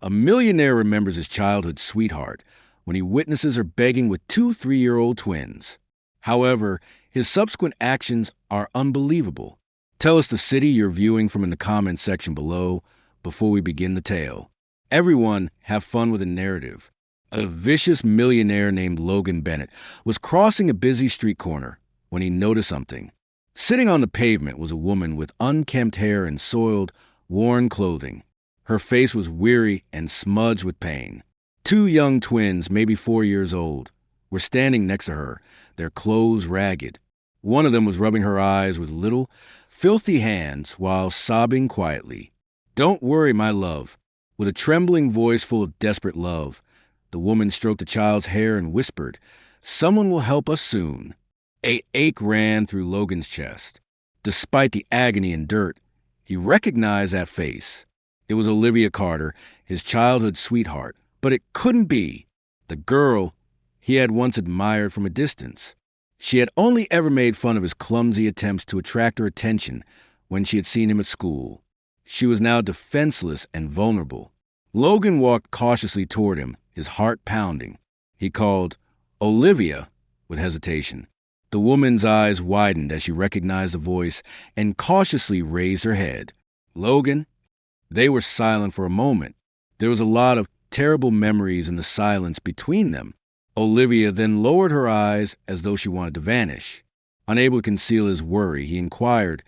A millionaire remembers his childhood sweetheart when he witnesses her begging with two 3-year-old twins. However, his subsequent actions are unbelievable. Tell us the city you're viewing from in the comments section below before we begin the tale. Everyone, have fun with the narrative. A vicious millionaire named Logan Bennett was crossing a busy street corner when he noticed something. Sitting on the pavement was a woman with unkempt hair and soiled, worn clothing. Her face was weary and smudged with pain. Two young twins, maybe 4 years old, were standing next to her, their clothes ragged. One of them was rubbing her eyes with little, filthy hands while sobbing quietly. "Don't worry, my love." With a trembling voice full of desperate love, the woman stroked the child's hair and whispered, "Someone will help us soon." An ache ran through Logan's chest. Despite the agony and dirt, he recognized that face. It was Olivia Carter, his childhood sweetheart, but it couldn't be the girl he had once admired from a distance. She had only ever made fun of his clumsy attempts to attract her attention when she had seen him at school. She was now defenseless and vulnerable. Logan walked cautiously toward him, his heart pounding. He called, "Olivia," with hesitation. The woman's eyes widened as she recognized the voice and cautiously raised her head. "Logan?" They were silent for a moment. There was a lot of terrible memories in the silence between them. Olivia then lowered her eyes as though she wanted to vanish. Unable to conceal his worry, he inquired,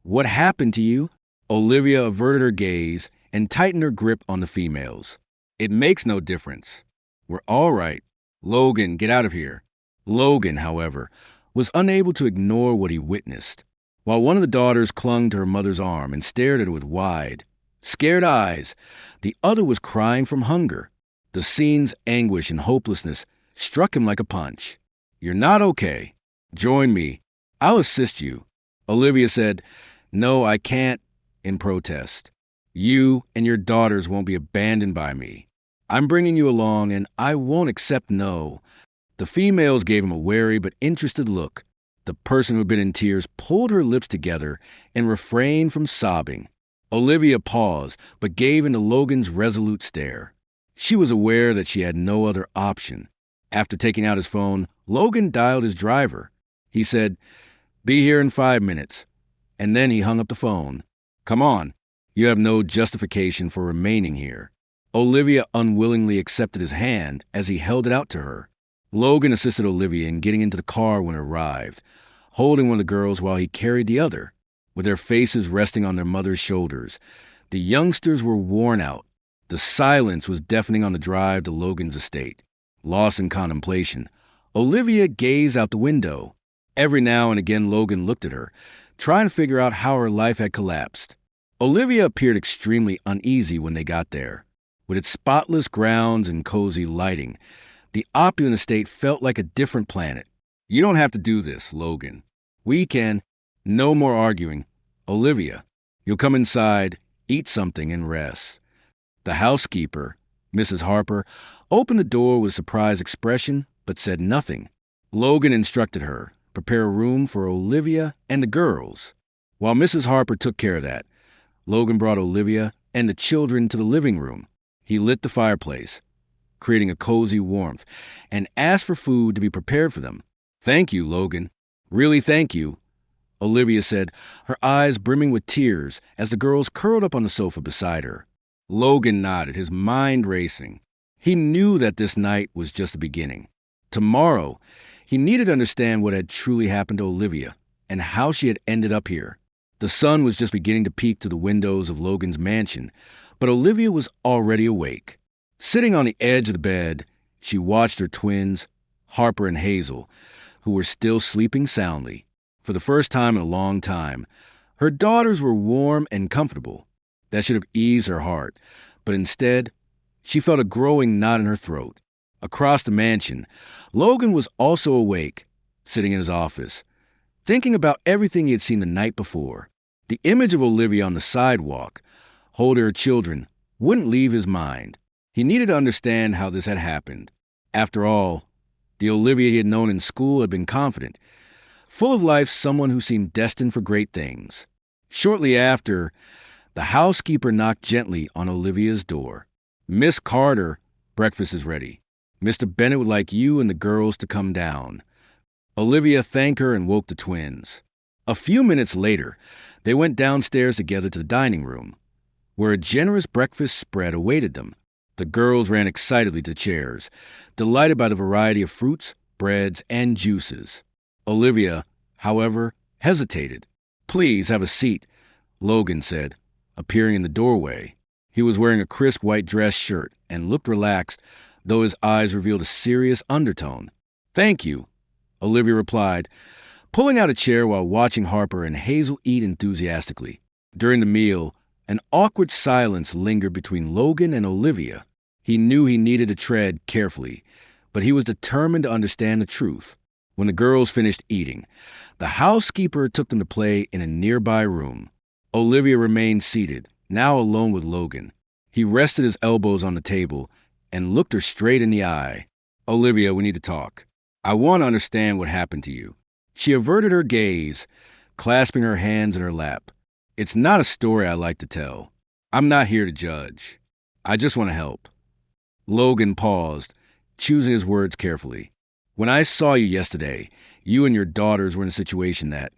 "What happened to you?" Olivia averted her gaze and tightened her grip on the females. "It makes no difference. We're all right. Logan, get out of here." Logan, however, was unable to ignore what he witnessed. While one of the daughters clung to her mother's arm and stared at her with wide, scared eyes, the other was crying from hunger. The scene's anguish and hopelessness struck him like a punch. "You're not okay. Join me. I'll assist you." Olivia said, "No, I can't," in protest. "You and your daughters won't be abandoned by me. I'm bringing you along, and I won't accept no." The females gave him a wary but interested look. The person who had been in tears pulled her lips together and refrained from sobbing. Olivia paused, but gave in to Logan's resolute stare. She was aware that she had no other option. After taking out his phone, Logan dialed his driver. He said, "Be here in 5 minutes." And then he hung up the phone. "Come on. You have no justification for remaining here." Olivia unwillingly accepted his hand as he held it out to her. Logan assisted Olivia in getting into the car when it arrived, holding one of the girls while he carried the other. With their faces resting on their mother's shoulders, the youngsters were worn out. The silence was deafening on the drive to Logan's estate. Lost in contemplation, Olivia gazed out the window. Every now and again Logan looked at her, trying to figure out how her life had collapsed. Olivia appeared extremely uneasy when they got there. With its spotless grounds and cozy lighting, the opulent estate felt like a different planet. "You don't have to do this, Logan. We can..." "No more arguing. Olivia, you'll come inside, eat something, and rest." The housekeeper, Mrs. Harper, opened the door with a surprised expression, but said nothing. Logan instructed her, prepare a room for Olivia and the girls. While Mrs. Harper took care of that, Logan brought Olivia and the children to the living room. He lit the fireplace, creating a cozy warmth, and asked for food to be prepared for them. "Thank you, Logan. Really thank you," Olivia said, her eyes brimming with tears as the girls curled up on the sofa beside her. Logan nodded, his mind racing. He knew that this night was just the beginning. Tomorrow, he needed to understand what had truly happened to Olivia and how she had ended up here. The sun was just beginning to peek through the windows of Logan's mansion, but Olivia was already awake. Sitting on the edge of the bed, she watched her twins, Harper and Hazel, who were still sleeping soundly. For the first time in a long time, her daughters were warm and comfortable. That should have eased her heart, but instead, she felt a growing knot in her throat. Across the mansion, Logan was also awake, sitting in his office, thinking about everything he had seen the night before. The image of Olivia on the sidewalk, holding her children, wouldn't leave his mind. He needed to understand how this had happened. After all, the Olivia he had known in school had been confident, full of life, someone who seemed destined for great things. Shortly after, the housekeeper knocked gently on Olivia's door. Miss Carter, breakfast is ready. Mr. Bennett would like you and the girls to come down. Olivia thanked her and woke the twins. A few minutes later, they went downstairs together to the dining room, where a generous breakfast spread awaited them. The girls ran excitedly to chairs, delighted by the variety of fruits, breads, and juices. Olivia, however, hesitated. "Please have a seat," Logan said, appearing in the doorway. He was wearing a crisp white dress shirt and looked relaxed, though his eyes revealed a serious undertone. "Thank you," Olivia replied, pulling out a chair while watching Harper and Hazel eat enthusiastically. During the meal, an awkward silence lingered between Logan and Olivia. He knew he needed to tread carefully, but he was determined to understand the truth. When the girls finished eating, the housekeeper took them to play in a nearby room. Olivia remained seated, now alone with Logan. He rested his elbows on the table and looked her straight in the eye. "Olivia, we need to talk. I want to understand what happened to you." She averted her gaze, clasping her hands in her lap. "It's not a story I like to tell. I'm not here to judge. I just want to help." Logan paused, choosing his words carefully. "When I saw you yesterday, you and your daughters were in a situation that,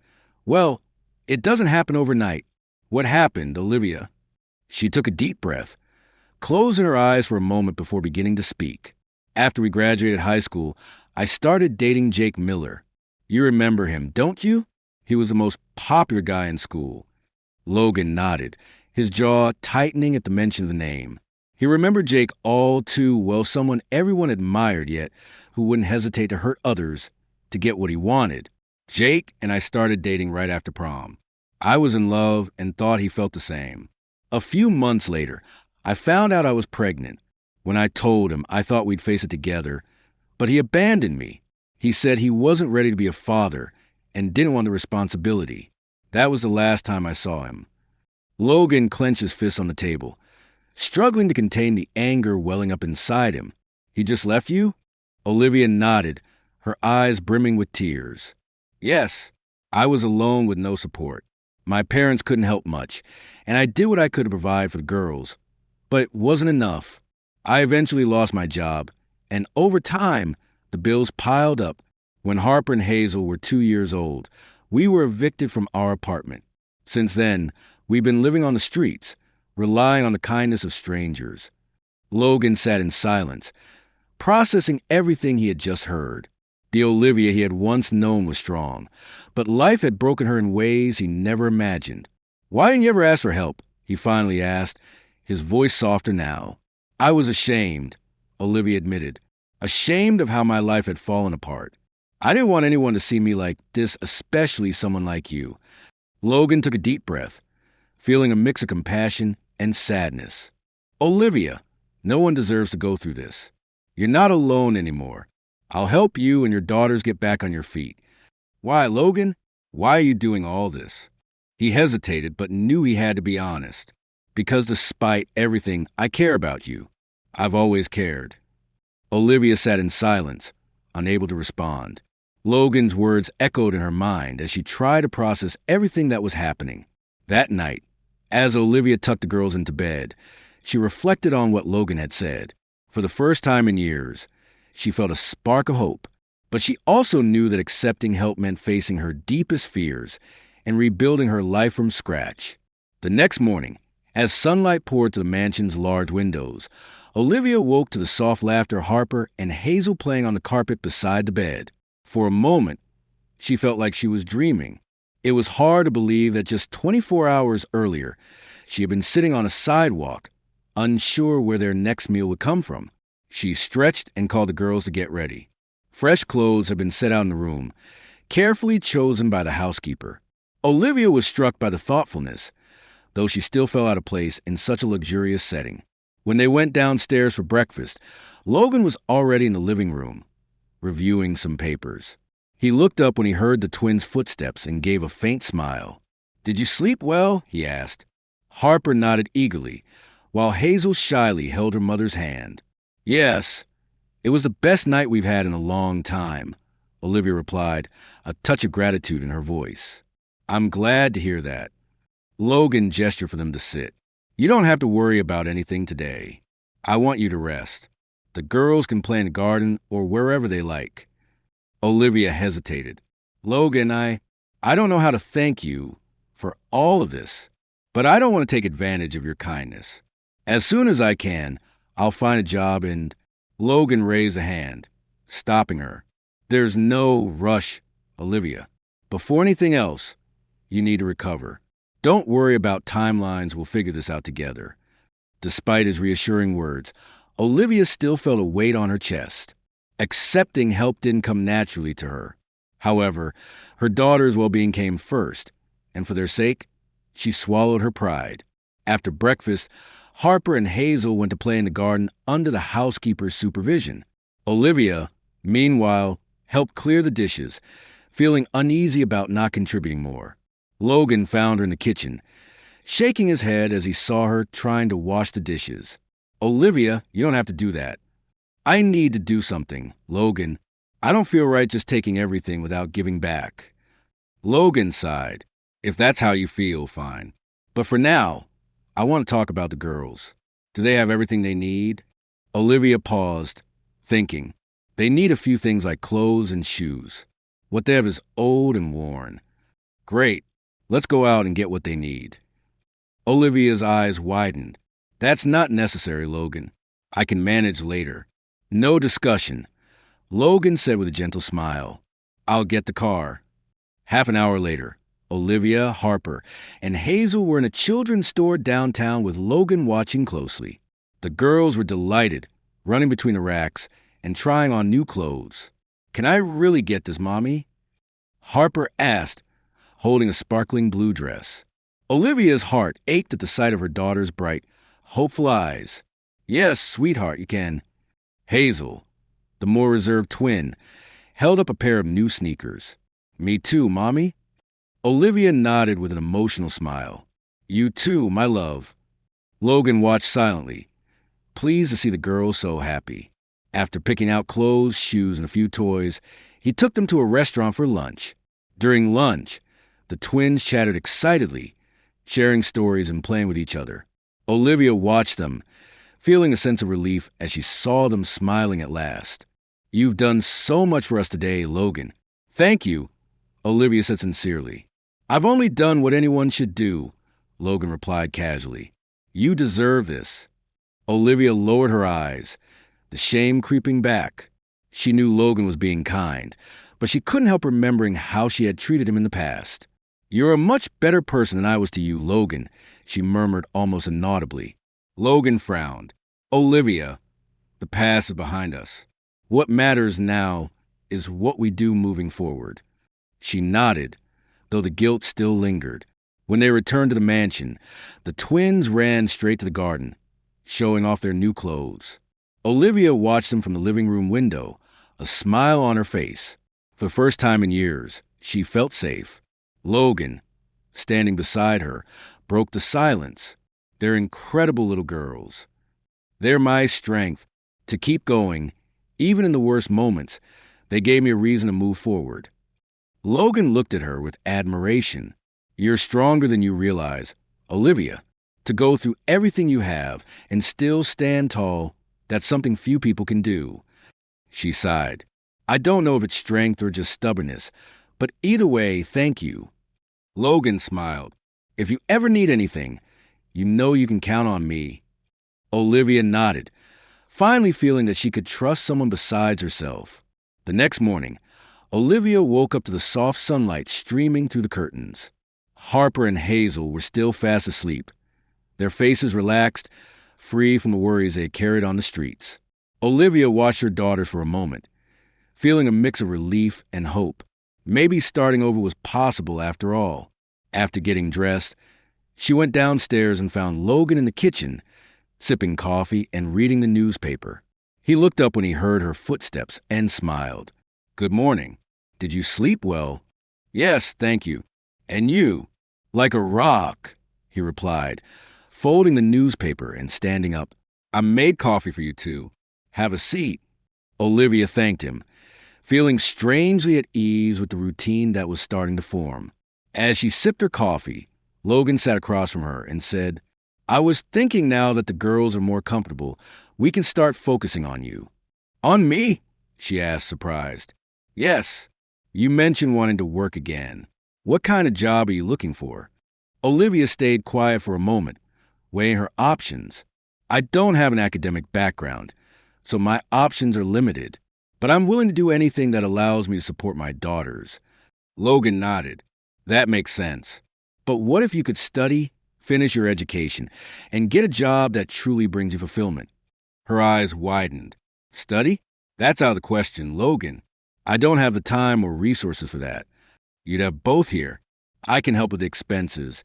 well, it doesn't happen overnight." "What happened, Olivia?" She took a deep breath, closing her eyes for a moment before beginning to speak. "After we graduated high school, I started dating Jake Miller. You remember him, don't you? He was the most popular guy in school." Logan nodded, his jaw tightening at the mention of the name. He remembered Jake all too well, someone everyone admired, yet who wouldn't hesitate to hurt others to get what he wanted. "Jake and I started dating right after prom. I was in love and thought he felt the same. A few months later, I found out I was pregnant. When I told him, I thought we'd face it together, but he abandoned me. He said he wasn't ready to be a father and didn't want the responsibility. That was the last time I saw him." Logan clenched his fist on the table, struggling to contain the anger welling up inside him. "He just left you?" Olivia nodded, her eyes brimming with tears. "Yes, I was alone with no support. My parents couldn't help much, and I did what I could to provide for the girls. But it wasn't enough. I eventually lost my job, and over time, the bills piled up. When Harper and Hazel were 2 years old, we were evicted from our apartment. Since then, we've been living on the streets, relying on the kindness of strangers." Logan sat in silence, processing everything he had just heard. The Olivia he had once known was strong, but life had broken her in ways he never imagined. "Why didn't you ever ask for help?" he finally asked, his voice softer now. "I was ashamed," Olivia admitted. "Ashamed of how my life had fallen apart. I didn't want anyone to see me like this, especially someone like you." Logan took a deep breath, feeling a mix of compassion and sadness. "Olivia, no one deserves to go through this. You're not alone anymore. I'll help you and your daughters get back on your feet." "Why, Logan? Why are you doing all this?" He hesitated, but knew he had to be honest. "Because despite everything, I care about you. I've always cared." Olivia sat in silence, unable to respond. Logan's words echoed in her mind as she tried to process everything that was happening. That night, as Olivia tucked the girls into bed, she reflected on what Logan had said. For the first time in years, she felt a spark of hope, but she also knew that accepting help meant facing her deepest fears and rebuilding her life from scratch. The next morning, as sunlight poured through the mansion's large windows, Olivia woke to the soft laughter of Harper and Hazel playing on the carpet beside the bed. For a moment, she felt like she was dreaming. It was hard to believe that just 24 hours earlier, she had been sitting on a sidewalk, unsure where their next meal would come from. She stretched and called the girls to get ready. Fresh clothes had been set out in the room, carefully chosen by the housekeeper. Olivia was struck by the thoughtfulness, though she still felt out of place in such a luxurious setting. When they went downstairs for breakfast, Logan was already in the living room, reviewing some papers. He looked up when he heard the twins' footsteps and gave a faint smile. "Did you sleep well?" he asked. Harper nodded eagerly, while Hazel shyly held her mother's hand. "Yes, it was the best night we've had in a long time," Olivia replied, a touch of gratitude in her voice. "I'm glad to hear that." Logan gestured for them to sit. "You don't have to worry about anything today. I want you to rest. The girls can play in the garden or wherever they like. Olivia hesitated. Logan, I don't know how to thank you for all of this, but I don't want to take advantage of your kindness. As soon as I can, I'll find a job and Logan raised a hand, stopping her. There's no rush, Olivia. Before anything else, you need to recover. Don't worry about timelines, we'll figure this out together. Despite his reassuring words, Olivia still felt a weight on her chest. Accepting help didn't come naturally to her. However, her daughter's well-being came first, and for their sake, she swallowed her pride. After breakfast, Harper and Hazel went to play in the garden under the housekeeper's supervision. Olivia, meanwhile, helped clear the dishes, feeling uneasy about not contributing more. Logan found her in the kitchen, shaking his head as he saw her trying to wash the dishes. Olivia, you don't have to do that. I need to do something, Logan. I don't feel right just taking everything without giving back. Logan sighed. If that's how you feel, fine. But for now, I want to talk about the girls. Do they have everything they need? Olivia paused, thinking. They need a few things like clothes and shoes. What they have is old and worn. Great. Let's go out and get what they need. Olivia's eyes widened. That's not necessary, Logan. I can manage later. No discussion. Logan said with a gentle smile. I'll get the car. Half an hour later, Olivia, Harper, and Hazel were in a children's store downtown with Logan watching closely. The girls were delighted, running between the racks and trying on new clothes. Can I really get this, Mommy? Harper asked, holding a sparkling blue dress. Olivia's heart ached at the sight of her daughter's bright, hopeful eyes. Yes, sweetheart, you can. Hazel, the more reserved twin, held up a pair of new sneakers. Me too, Mommy. Olivia nodded with an emotional smile. You too, my love. Logan watched silently, pleased to see the girls so happy. After picking out clothes, shoes, and a few toys, he took them to a restaurant for lunch. During lunch, the twins chatted excitedly, sharing stories and playing with each other. Olivia watched them, feeling a sense of relief as she saw them smiling at last. You've done so much for us today, Logan. Thank you, Olivia said sincerely. I've only done what anyone should do, Logan replied casually. You deserve this. Olivia lowered her eyes, the shame creeping back. She knew Logan was being kind, but she couldn't help remembering how she had treated him in the past. You're a much better person than I was to you, Logan, she murmured almost inaudibly. Logan frowned. Olivia, the past is behind us. What matters now is what we do moving forward. She nodded, though the guilt still lingered. When they returned to the mansion, the twins ran straight to the garden, showing off their new clothes. Olivia watched them from the living room window, a smile on her face. For the first time in years, she felt safe. Logan, standing beside her, broke the silence. They're incredible little girls. They're my strength to keep going, even in the worst moments. They gave me a reason to move forward. Logan looked at her with admiration. You're stronger than you realize, Olivia. To go through everything you have and still stand tall, that's something few people can do. She sighed. I don't know if it's strength or just stubbornness, but either way, thank you. Logan smiled. If you ever need anything, you know you can count on me. Olivia nodded, finally feeling that she could trust someone besides herself. The next morning, Olivia woke up to the soft sunlight streaming through the curtains. Harper and Hazel were still fast asleep, their faces relaxed, free from the worries they had carried on the streets. Olivia watched her daughter for a moment, feeling a mix of relief and hope. Maybe starting over was possible after all. After getting dressed, she went downstairs and found Logan in the kitchen, sipping coffee and reading the newspaper. He looked up when he heard her footsteps and smiled. Good morning. Did you sleep well? Yes, thank you. And you? Like a rock, he replied, folding the newspaper and standing up. I made coffee for you two. Have a seat. Olivia thanked him, feeling strangely at ease with the routine that was starting to form. As she sipped her coffee, Logan sat across from her and said, I was thinking now that the girls are more comfortable, we can start focusing on you. On me? She asked, surprised. Yes. You mentioned wanting to work again. What kind of job are you looking for? Olivia stayed quiet for a moment, weighing her options. I don't have an academic background, so my options are limited, but I'm willing to do anything that allows me to support my daughters. Logan nodded. That makes sense. But what if you could study, finish your education, and get a job that truly brings you fulfillment? Her eyes widened. Study? That's out of the question, Logan. I don't have the time or resources for that. You'd have both here. I can help with the expenses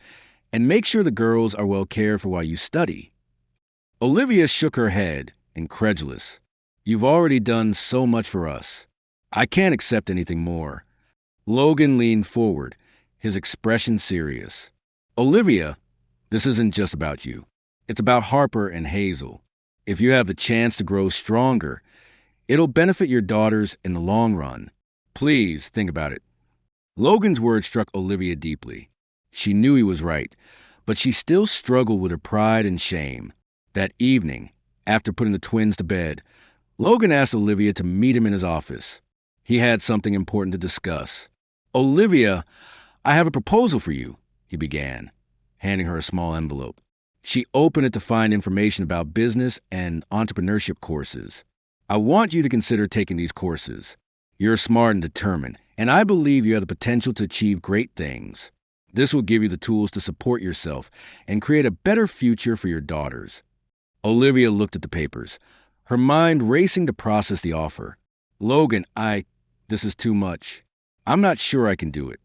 and make sure the girls are well cared for while you study. Olivia shook her head, incredulous. You've already done so much for us. I can't accept anything more. Logan leaned forward, his expression serious. Olivia, this isn't just about you. It's about Harper and Hazel. If you have the chance to grow stronger, it'll benefit your daughters in the long run. Please think about it. Logan's words struck Olivia deeply. She knew he was right, but she still struggled with her pride and shame. That evening, after putting the twins to bed, Logan asked Olivia to meet him in his office. He had something important to discuss. Olivia, I have a proposal for you, he began, handing her a small envelope. She opened it to find information about business and entrepreneurship courses. I want you to consider taking these courses. You're smart and determined, and I believe you have the potential to achieve great things. This will give you the tools to support yourself and create a better future for your daughters. Olivia looked at the papers, her mind racing to process the offer. Logan, this is too much. I'm not sure I can do it.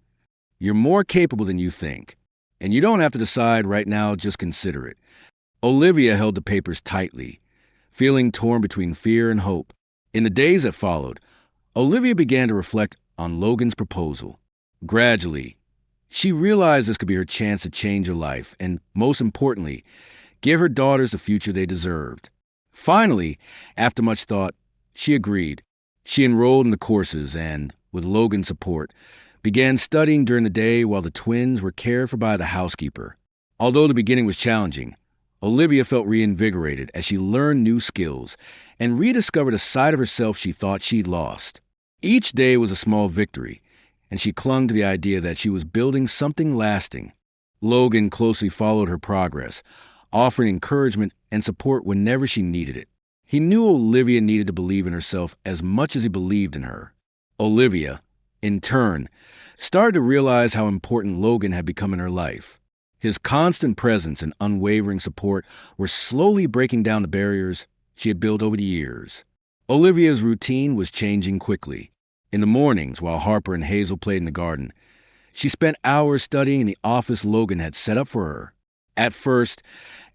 You're more capable than you think, and you don't have to decide right now, just consider it. Olivia held the papers tightly, feeling torn between fear and hope. In the days that followed, Olivia began to reflect on Logan's proposal. Gradually, she realized this could be her chance to change her life and, most importantly, give her daughters the future they deserved. Finally, after much thought, she agreed. She enrolled in the courses and, with Logan's support, began studying during the day while the twins were cared for by the housekeeper. Although the beginning was challenging, Olivia felt reinvigorated as she learned new skills and rediscovered a side of herself she thought she'd lost. Each day was a small victory, and she clung to the idea that she was building something lasting. Logan closely followed her progress, offering encouragement and support whenever she needed it. He knew Olivia needed to believe in herself as much as he believed in her. Olivia, in turn, started to realize how important Logan had become in her life. His constant presence and unwavering support were slowly breaking down the barriers she had built over the years. Olivia's routine was changing quickly. In the mornings, while Harper and Hazel played in the garden, she spent hours studying in the office Logan had set up for her. At first,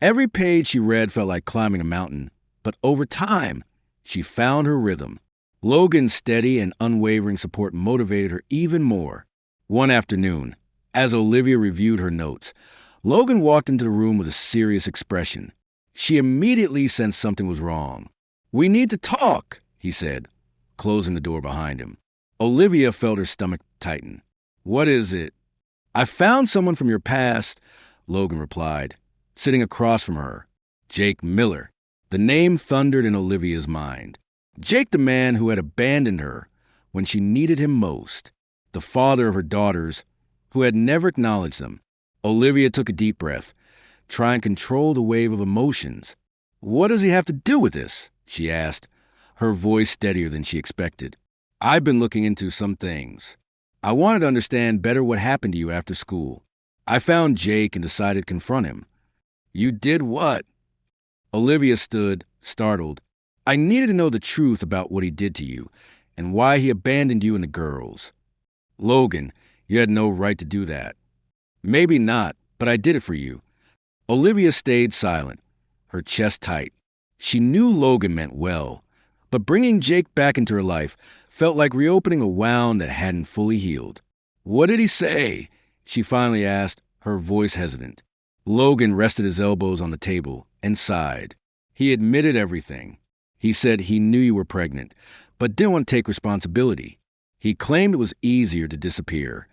every page she read felt like climbing a mountain, but over time, she found her rhythm. Logan's steady and unwavering support motivated her even more. One afternoon, as Olivia reviewed her notes, Logan walked into the room with a serious expression. She immediately sensed something was wrong. "We need to talk," he said, closing the door behind him. Olivia felt her stomach tighten. "What is it?" "I found someone from your past," Logan replied, sitting across from her. Jake Miller. The name thundered in Olivia's mind. Jake, the man who had abandoned her when she needed him most. The father of her daughters, who had never acknowledged them. Olivia took a deep breath, trying to control the wave of emotions. "What does he have to do with this?" she asked, her voice steadier than she expected. "I've been looking into some things. I wanted to understand better what happened to you after school. I found Jake and decided to confront him." "You did what?" Olivia stood, startled. "I needed to know the truth about what he did to you and why he abandoned you and the girls." "Logan, you had no right to do that." "Maybe not, but I did it for you." Olivia stayed silent, her chest tight. She knew Logan meant well, but bringing Jake back into her life felt like reopening a wound that hadn't fully healed. "What did he say?" she finally asked, her voice hesitant. Logan rested his elbows on the table and sighed. "He admitted everything. He said he knew you were pregnant, but didn't want to take responsibility. He claimed it was easier to disappear."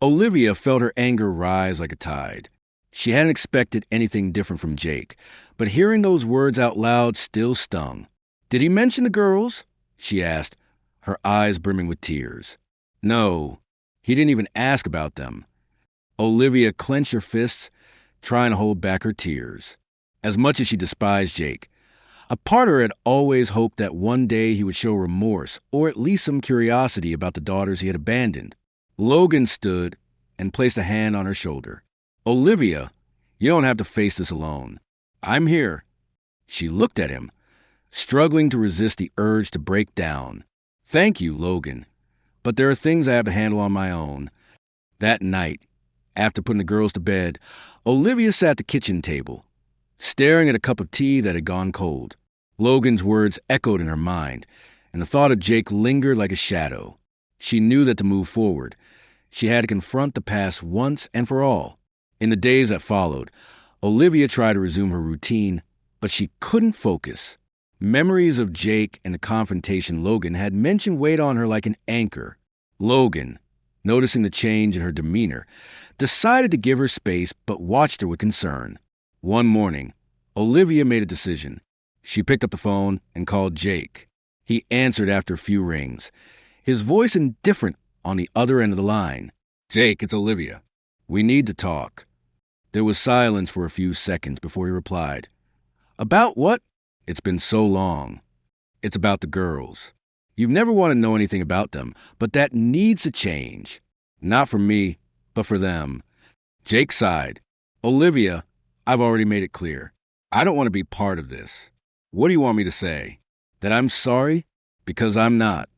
Olivia felt her anger rise like a tide. She hadn't expected anything different from Jake, but hearing those words out loud still stung. "Did he mention the girls?" she asked, her eyes brimming with tears. "No, he didn't even ask about them." Olivia clenched her fists, trying to hold back her tears. As much as she despised Jake, a part of her had always hoped that one day he would show remorse or at least some curiosity about the daughters he had abandoned. Logan stood and placed a hand on her shoulder. "Olivia, you don't have to face this alone. I'm here." She looked at him, struggling to resist the urge to break down. "Thank you, Logan, but there are things I have to handle on my own." That night, after putting the girls to bed, Olivia sat at the kitchen table, staring at a cup of tea that had gone cold. Logan's words echoed in her mind, and the thought of Jake lingered like a shadow. She knew that to move forward, she had to confront the past once and for all. In the days that followed, Olivia tried to resume her routine, but she couldn't focus. Memories of Jake and the confrontation Logan had mentioned weighed on her like an anchor. Logan, noticing the change in her demeanor, decided to give her space but watched her with concern. One morning, Olivia made a decision. She picked up the phone and called Jake. He answered after a few rings, his voice indifferent on the other end of the line. "Jake, it's Olivia. We need to talk." There was silence for a few seconds before he replied. "About what?" "It's been so long. It's about the girls. You've never wanted to know anything about them, but that needs to change. Not for me, but for them." Jake sighed. "Olivia, I've already made it clear. I don't want to be part of this. What do you want me to say? That I'm sorry? Because I'm not."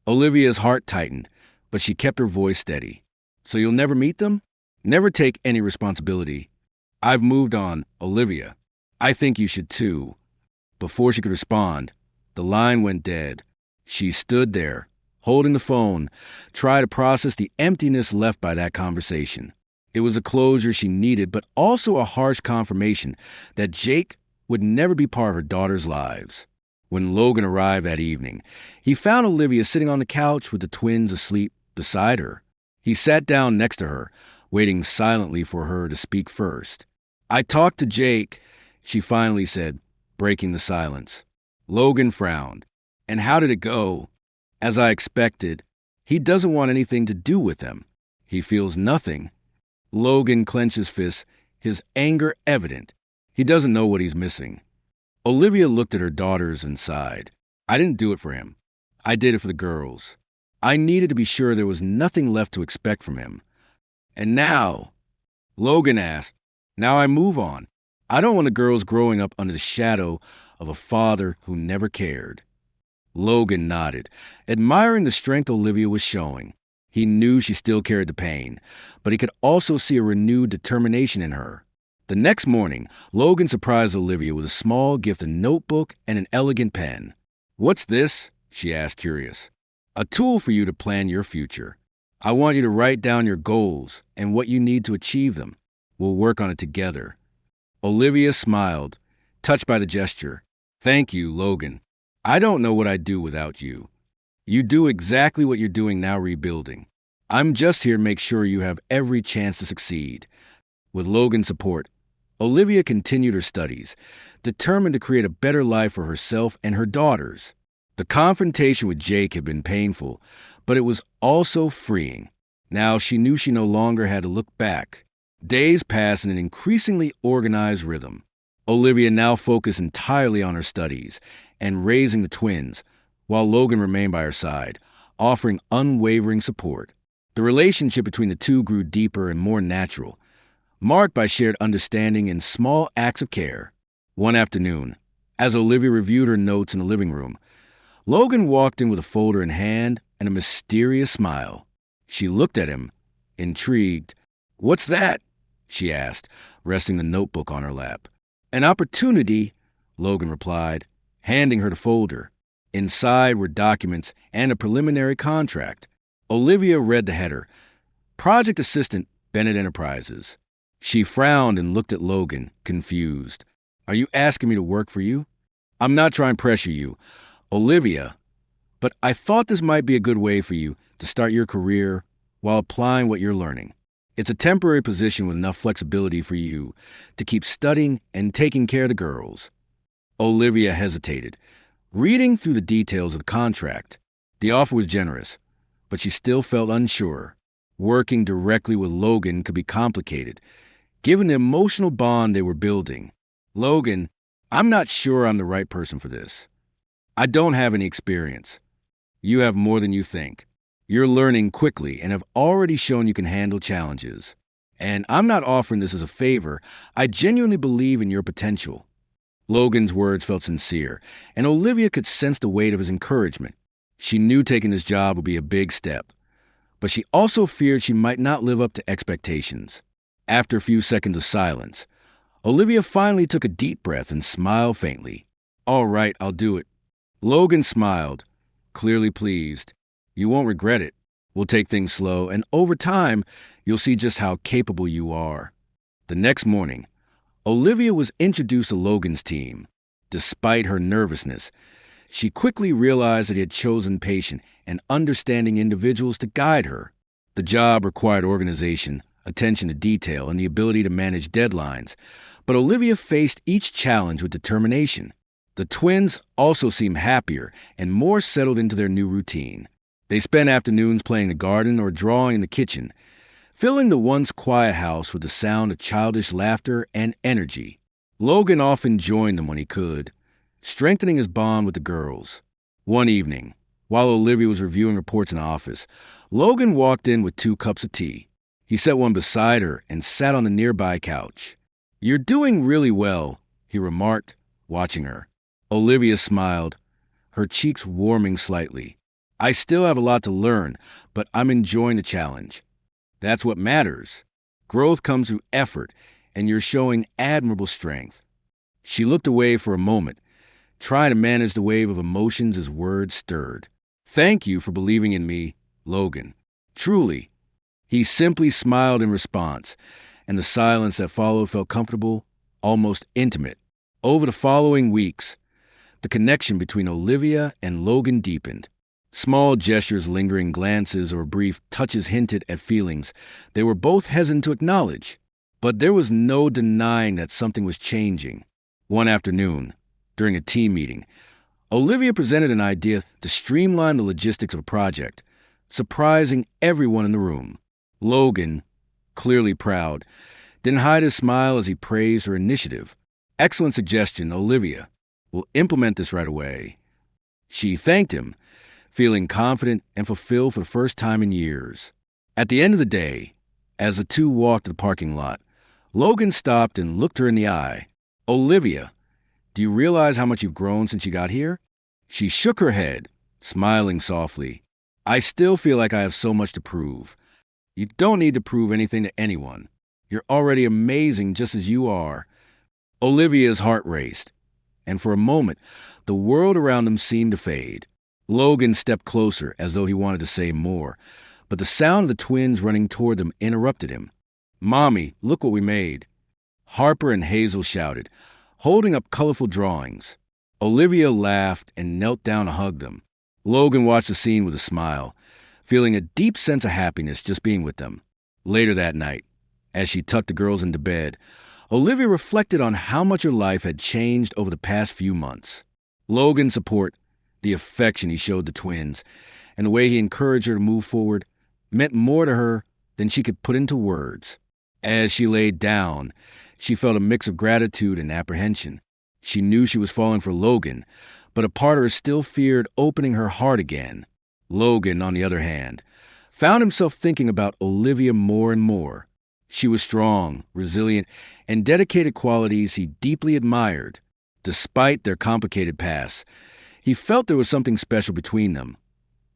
Olivia's heart tightened, but she kept her voice steady. "So you'll never meet them? Never take any responsibility?" "I've moved on, Olivia. I think you should too." Before she could respond, the line went dead. She stood there, holding the phone, trying to process the emptiness left by that conversation. It was a closure she needed, but also a harsh confirmation that Jake would never be part of her daughter's lives. When Logan arrived that evening, he found Olivia sitting on the couch with the twins asleep beside her. He sat down next to her, waiting silently for her to speak first. "I talked to Jake," she finally said, breaking the silence. Logan frowned. "And how did it go?" "As I expected. He doesn't want anything to do with them. He feels nothing." Logan clenched his fists, his anger evident. He doesn't know what he's missing. Olivia looked at her daughters and sighed. "I didn't do it for him. I did it for the girls. I needed to be sure there was nothing left to expect from him. And now," Logan asked, "now I move on. I don't want the girls growing up under the shadow of a father who never cared." Logan nodded, admiring the strength Olivia was showing. He knew she still carried the pain, but he could also see a renewed determination in her. The next morning, Logan surprised Olivia with a small gift, a notebook and an elegant pen. "What's this?" she asked, curious. "A tool for you to plan your future. I want you to write down your goals and what you need to achieve them. We'll work on it together." Olivia smiled, touched by the gesture. "Thank you, Logan. I don't know what I'd do without you. You do exactly what you're doing now, rebuilding. I'm just here to make sure you have every chance to succeed." With Logan's support, Olivia continued her studies, determined to create a better life for herself and her daughters. The confrontation with Jake had been painful, but it was also freeing. Now she knew she no longer had to look back. Days passed in an increasingly organized rhythm. Olivia now focused entirely on her studies and raising the twins, while Logan remained by her side, offering unwavering support. The relationship between the two grew deeper and more natural, marked by shared understanding and small acts of care. One afternoon, as Olivia reviewed her notes in the living room, Logan walked in with a folder in hand and a mysterious smile. She looked at him, intrigued. "What's that?" she asked, resting the notebook on her lap. "An opportunity," Logan replied, handing her the folder. Inside were documents and a preliminary contract. Olivia read the header, Project Assistant, Bennett Enterprises. She frowned and looked at Logan, confused. "Are you asking me to work for you?" "I'm not trying to pressure you, Olivia, but I thought this might be a good way for you to start your career while applying what you're learning." It's a temporary position with enough flexibility for you to keep studying and taking care of the girls. Olivia hesitated, reading through the details of the contract. The offer was generous, but she still felt unsure. Working directly with Logan could be complicated, given the emotional bond they were building. Logan, I'm not sure I'm the right person for this. I don't have any experience. You have more than you think. You're learning quickly and have already shown you can handle challenges. And I'm not offering this as a favor. I genuinely believe in your potential. Logan's words felt sincere, and Olivia could sense the weight of his encouragement. She knew taking this job would be a big step, but she also feared she might not live up to expectations. After a few seconds of silence, Olivia finally took a deep breath and smiled faintly. All right, I'll do it. Logan smiled, clearly pleased. You won't regret it. We'll take things slow, and over time, you'll see just how capable you are. The next morning, Olivia was introduced to Logan's team. Despite her nervousness, she quickly realized that he had chosen patient and understanding individuals to guide her. The job required organization, attention to detail, and the ability to manage deadlines, but Olivia faced each challenge with determination. The twins also seemed happier and more settled into their new routine. They spent afternoons playing in the garden or drawing in the kitchen, filling the once quiet house with the sound of childish laughter and energy. Logan often joined them when he could, strengthening his bond with the girls. One evening, while Olivia was reviewing reports in the office, Logan walked in with 2 cups of tea. He set one beside her and sat on the nearby couch. You're doing really well, he remarked, watching her. Olivia smiled, her cheeks warming slightly. I still have a lot to learn, but I'm enjoying the challenge. That's what matters. Growth comes through effort, and you're showing admirable strength. She looked away for a moment, trying to manage the wave of emotions his words stirred. Thank you for believing in me, Logan. Truly. He simply smiled in response, and the silence that followed felt comfortable, almost intimate. Over the following weeks, the connection between Olivia and Logan deepened. Small gestures, lingering glances, or brief touches hinted at feelings they were both hesitant to acknowledge. But there was no denying that something was changing. One afternoon, during a team meeting, Olivia presented an idea to streamline the logistics of a project, surprising everyone in the room. Logan, clearly proud, didn't hide his smile as he praised her initiative. Excellent suggestion, Olivia. We'll implement this right away. She thanked him, feeling confident and fulfilled for the first time in years. At the end of the day, as the two walked to the parking lot, Logan stopped and looked her in the eye. Olivia, do you realize how much you've grown since you got here? She shook her head, smiling softly. I still feel like I have so much to prove. You don't need to prove anything to anyone. You're already amazing just as you are. Olivia's heart raced, and for a moment, the world around them seemed to fade. Logan stepped closer as though he wanted to say more, but the sound of the twins running toward them interrupted him. Mommy, look what we made. Harper and Hazel shouted, holding up colorful drawings. Olivia laughed and knelt down to hug them. Logan watched the scene with a smile, feeling a deep sense of happiness just being with them. Later that night, as she tucked the girls into bed, Olivia reflected on how much her life had changed over the past few months. Logan's support, the affection he showed the twins, and the way he encouraged her to move forward meant more to her than she could put into words. As she laid down, she felt a mix of gratitude and apprehension. She knew she was falling for Logan, but a part of her still feared opening her heart again. Logan, on the other hand, found himself thinking about Olivia more and more. She was strong, resilient, and dedicated, qualities he deeply admired. Despite their complicated pasts, he felt there was something special between them,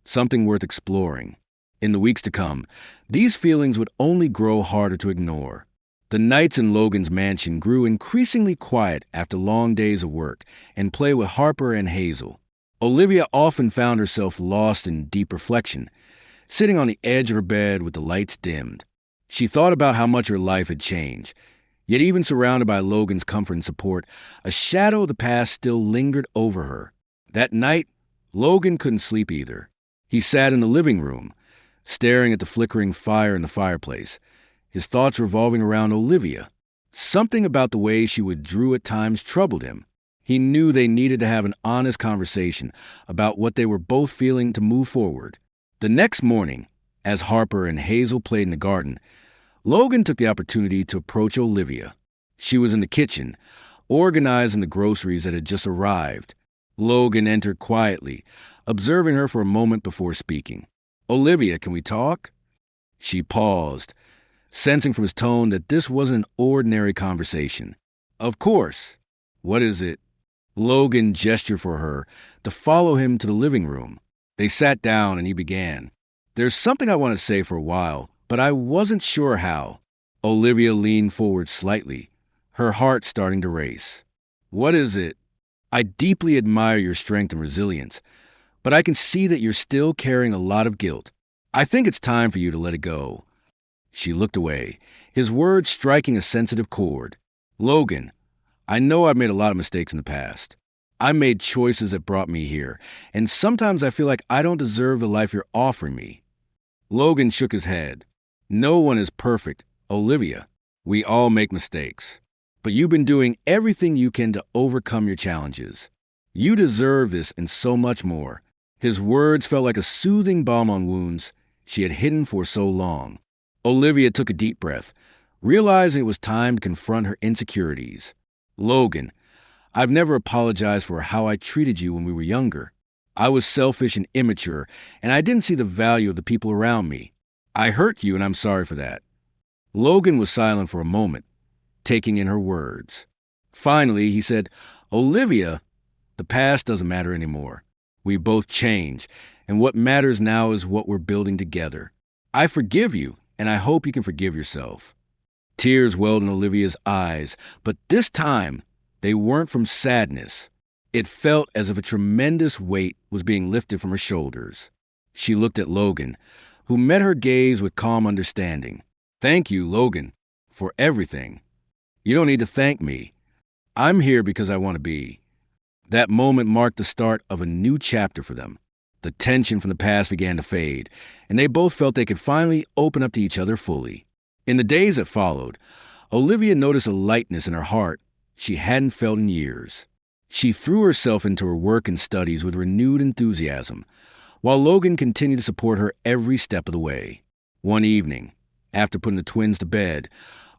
something worth exploring. In the weeks to come, these feelings would only grow harder to ignore. The nights in Logan's mansion grew increasingly quiet after long days of work and play with Harper and Hazel. Olivia often found herself lost in deep reflection, sitting on the edge of her bed with the lights dimmed. She thought about how much her life had changed, yet even surrounded by Logan's comfort and support, a shadow of the past still lingered over her. That night, Logan couldn't sleep either. He sat in the living room, staring at the flickering fire in the fireplace, his thoughts revolving around Olivia. Something about the way she withdrew at times troubled him. He knew they needed to have an honest conversation about what they were both feeling to move forward. The next morning, as Harper and Hazel played in the garden, Logan took the opportunity to approach Olivia. She was in the kitchen, organizing the groceries that had just arrived. Logan entered quietly, observing her for a moment before speaking. "Olivia, can we talk?" She paused, sensing from his tone that this wasn't an ordinary conversation. "Of course. What is it?" Logan gestured for her to follow him to the living room. They sat down and he began. "There's something I want to say for a while, but I wasn't sure how." Olivia leaned forward slightly, her heart starting to race. "What is it?" "I deeply admire your strength and resilience, but I can see that you're still carrying a lot of guilt. I think it's time for you to let it go." She looked away, his words striking a sensitive chord. "Logan, I know I've made a lot of mistakes in the past. I made choices that brought me here, and sometimes I feel like I don't deserve the life you're offering me." Logan shook his head. "No one is perfect, Olivia. We all make mistakes. But you've been doing everything you can to overcome your challenges. You deserve this and so much more." His words felt like a soothing balm on wounds she had hidden for so long. Olivia took a deep breath, realizing it was time to confront her insecurities. "Logan, I've never apologized for how I treated you when we were younger. I was selfish and immature, and I didn't see the value of the people around me. I hurt you, and I'm sorry for that." Logan was silent for a moment, taking in her words. Finally, he said, "Olivia, the past doesn't matter anymore. We both changed, and what matters now is what we're building together. I forgive you, and I hope you can forgive yourself." Tears welled in Olivia's eyes, but this time, they weren't from sadness. It felt as if a tremendous weight was being lifted from her shoulders. She looked at Logan, who met her gaze with calm understanding. "Thank you, Logan, for everything. You don't need to thank me. I'm here because I want to be." That moment marked the start of a new chapter for them. The tension from the past began to fade, and they both felt they could finally open up to each other fully. In the days that followed, Olivia noticed a lightness in her heart she hadn't felt in years. She threw herself into her work and studies with renewed enthusiasm, while Logan continued to support her every step of the way. One evening, after putting the twins to bed,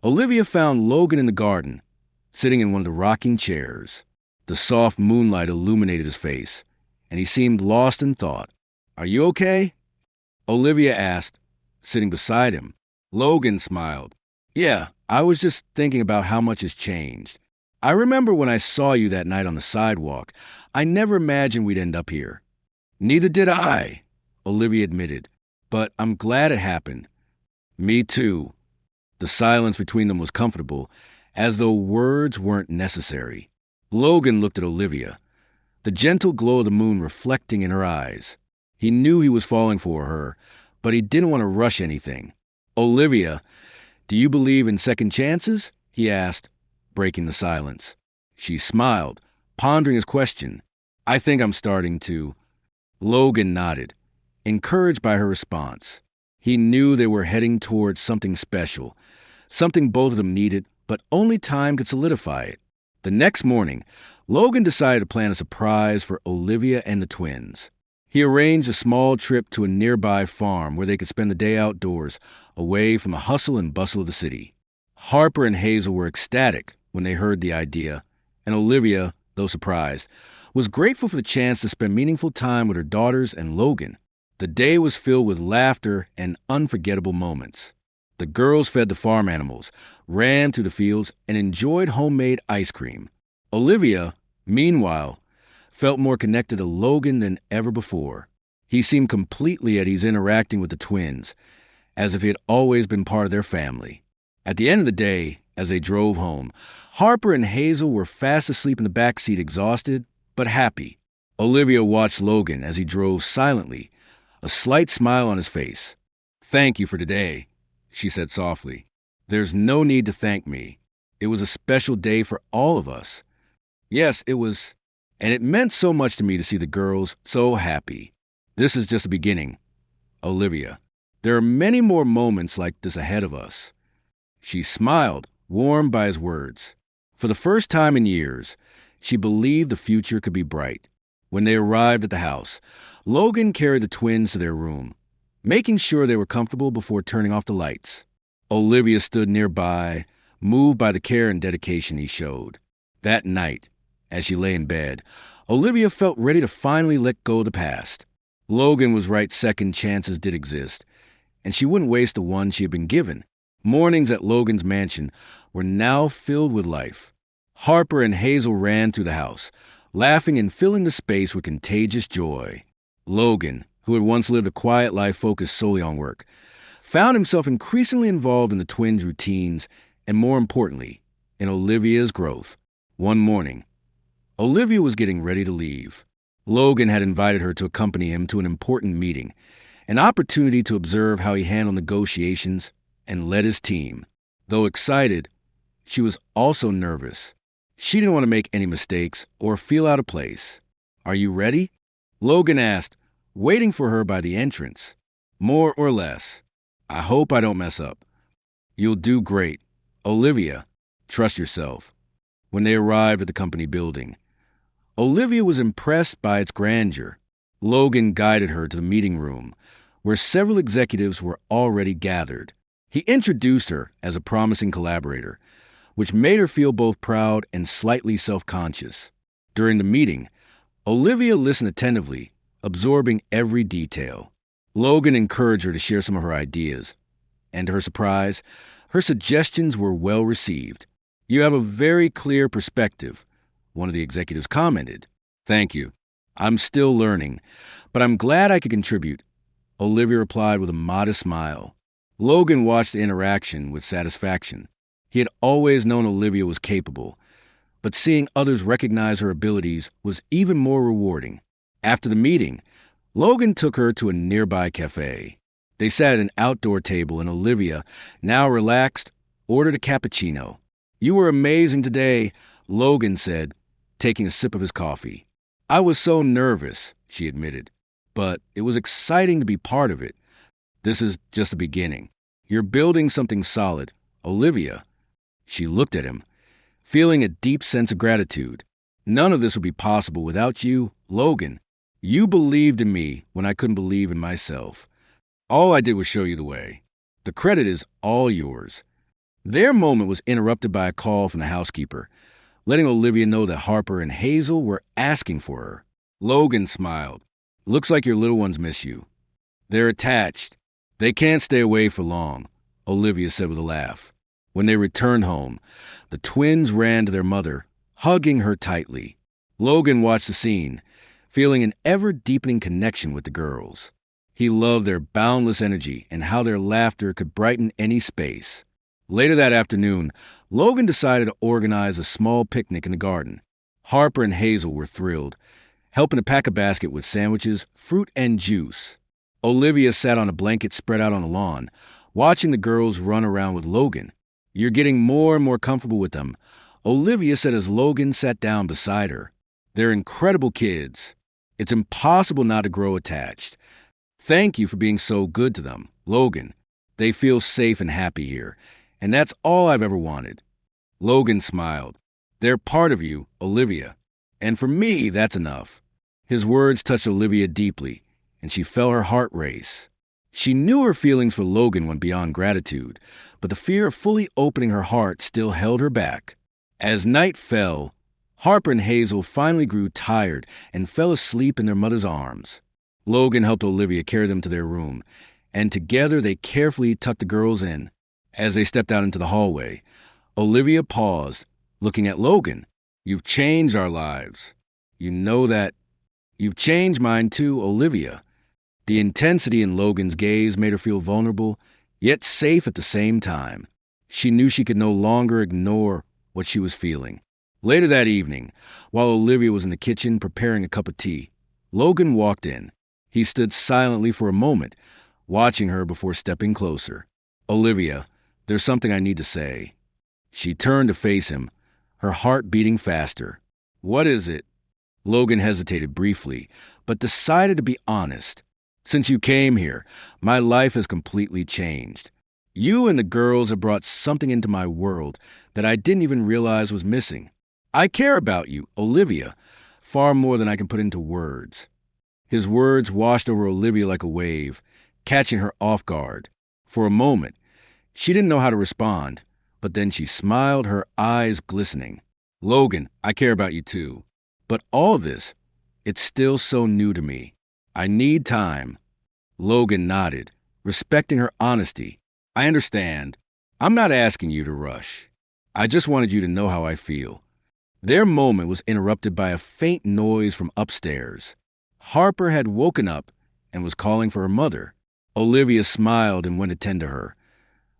Olivia found Logan in the garden, sitting in one of the rocking chairs. The soft moonlight illuminated his face, and he seemed lost in thought. "Are you okay?" Olivia asked, sitting beside him. Logan smiled. "Yeah, I was just thinking about how much has changed. I remember when I saw you that night on the sidewalk. I never imagined we'd end up here." "Neither did I," Olivia admitted, "but I'm glad it happened." "Me too." The silence between them was comfortable, as though words weren't necessary. Logan looked at Olivia, the gentle glow of the moon reflecting in her eyes. He knew he was falling for her, but he didn't want to rush anything. "Olivia, do you believe in second chances?" he asked, breaking the silence. She smiled, pondering his question. "I think I'm starting to." Logan nodded, encouraged by her response. He knew they were heading towards something special, something both of them needed, but only time could solidify it. The next morning, Logan decided to plan a surprise for Olivia and the twins. He arranged a small trip to a nearby farm where they could spend the day outdoors, away from the hustle and bustle of the city. Harper and Hazel were ecstatic when they heard the idea, and Olivia, though surprised, was grateful for the chance to spend meaningful time with her daughters and Logan. The day was filled with laughter and unforgettable moments. The girls fed the farm animals, ran through the fields, and enjoyed homemade ice cream. Olivia, meanwhile, felt more connected to Logan than ever before. He seemed completely at ease interacting with the twins, as if he had always been part of their family. At the end of the day, as they drove home, Harper and Hazel were fast asleep in the back seat, exhausted but happy. Olivia watched Logan as he drove silently, a slight smile on his face. "Thank you for today," she said softly. "There's no need to thank me. It was a special day for all of us." "Yes, it was, and it meant so much to me to see the girls so happy. This is just the beginning, Olivia. There are many more moments like this ahead of us." She smiled, warmed by his words. For the first time in years, she believed the future could be bright. When they arrived at the house, Logan carried the twins to their room, making sure they were comfortable before turning off the lights. Olivia stood nearby, moved by the care and dedication he showed. That night, as she lay in bed, Olivia felt ready to finally let go of the past. Logan was right, second chances did exist, and she wouldn't waste the one she had been given. Mornings at Logan's mansion were now filled with life. Harper and Hazel ran through the house, laughing and filling the space with contagious joy. Logan, who had once lived a quiet life focused solely on work, found himself increasingly involved in the twins' routines and, more importantly, in Olivia's growth. One morning, Olivia was getting ready to leave. Logan had invited her to accompany him to an important meeting, an opportunity to observe how he handled negotiations and led his team. Though excited, she was also nervous. She didn't want to make any mistakes or feel out of place. "Are you ready?" Logan asked, waiting for her by the entrance. "More or less. I hope I don't mess up." "You'll do great. Olivia, trust yourself." When they arrived at the company building, Olivia was impressed by its grandeur. Logan guided her to the meeting room, where several executives were already gathered. He introduced her as a promising collaborator, which made her feel both proud and slightly self-conscious. During the meeting, Olivia listened attentively, absorbing every detail. Logan encouraged her to share some of her ideas, and to her surprise, her suggestions were well received. "You have a very clear perspective," one of the executives commented. "Thank you. I'm still learning, but I'm glad I could contribute," Olivia replied with a modest smile. Logan watched the interaction with satisfaction. He had always known Olivia was capable, but seeing others recognize her abilities was even more rewarding. After the meeting, Logan took her to a nearby cafe. They sat at an outdoor table, and Olivia, now relaxed, ordered a cappuccino. "You were amazing today," Logan said, taking a sip of his coffee. "I was so nervous," she admitted, "but it was exciting to be part of it. This is just the beginning. You're building something solid, Olivia." She looked at him, feeling a deep sense of gratitude. "None of this would be possible without you, Logan. You believed in me when I couldn't believe in myself. All I did was show you the way. The credit is all yours." Their moment was interrupted by a call from the housekeeper, letting Olivia know that Harper and Hazel were asking for her. Logan smiled. "Looks like your little ones miss you. They're attached. They can't stay away for long," Olivia said with a laugh. When they returned home, the twins ran to their mother, hugging her tightly. Logan watched the scene, feeling an ever-deepening connection with the girls. He loved their boundless energy and how their laughter could brighten any space. Later that afternoon, Logan decided to organize a small picnic in the garden. Harper and Hazel were thrilled, helping to pack a basket with sandwiches, fruit, and juice. Olivia sat on a blanket spread out on the lawn, watching the girls run around with Logan. "You're getting more and more comfortable with them," Olivia said as Logan sat down beside her. "They're incredible kids. It's impossible not to grow attached. Thank you for being so good to them, Logan. They feel safe and happy here, and that's all I've ever wanted." Logan smiled. "They're part of you, Olivia. And for me, that's enough." His words touched Olivia deeply, and she felt her heart race. She knew her feelings for Logan went beyond gratitude, but the fear of fully opening her heart still held her back. As night fell, Harper and Hazel finally grew tired and fell asleep in their mother's arms. Logan helped Olivia carry them to their room, and together they carefully tucked the girls in. As they stepped out into the hallway, Olivia paused, looking at Logan. "You've changed our lives. You know that. You've changed mine too, Olivia." The intensity in Logan's gaze made her feel vulnerable, yet safe at the same time. She knew she could no longer ignore what she was feeling. Later that evening, while Olivia was in the kitchen preparing a cup of tea, Logan walked in. He stood silently for a moment, watching her before stepping closer. "Olivia, there's something I need to say." She turned to face him, her heart beating faster. "What is it?" Logan hesitated briefly, but decided to be honest. "Since you came here, my life has completely changed. You and the girls have brought something into my world that I didn't even realize was missing. I care about you, Olivia, far more than I can put into words." His words washed over Olivia like a wave, catching her off guard. For a moment, she didn't know how to respond, but then she smiled, her eyes glistening. "Logan, I care about you too. But all this, it's still so new to me. I need time." Logan nodded, respecting her honesty. "I understand. I'm not asking you to rush. I just wanted you to know how I feel." Their moment was interrupted by a faint noise from upstairs. Harper had woken up and was calling for her mother. Olivia smiled and went to tend to her,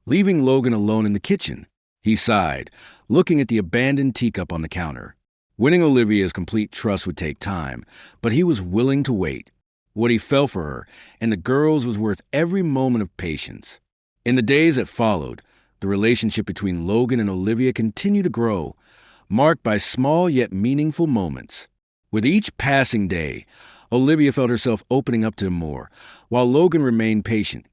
leaving Logan alone in the kitchen. He sighed, looking at the abandoned teacup on the counter. Winning Olivia's complete trust would take time, but he was willing to wait. What he felt for her and the girls was worth every moment of patience. In the days that followed, the relationship between Logan and Olivia continued to grow, marked by small yet meaningful moments. With each passing day, Olivia felt herself opening up to him more, while Logan remained patient,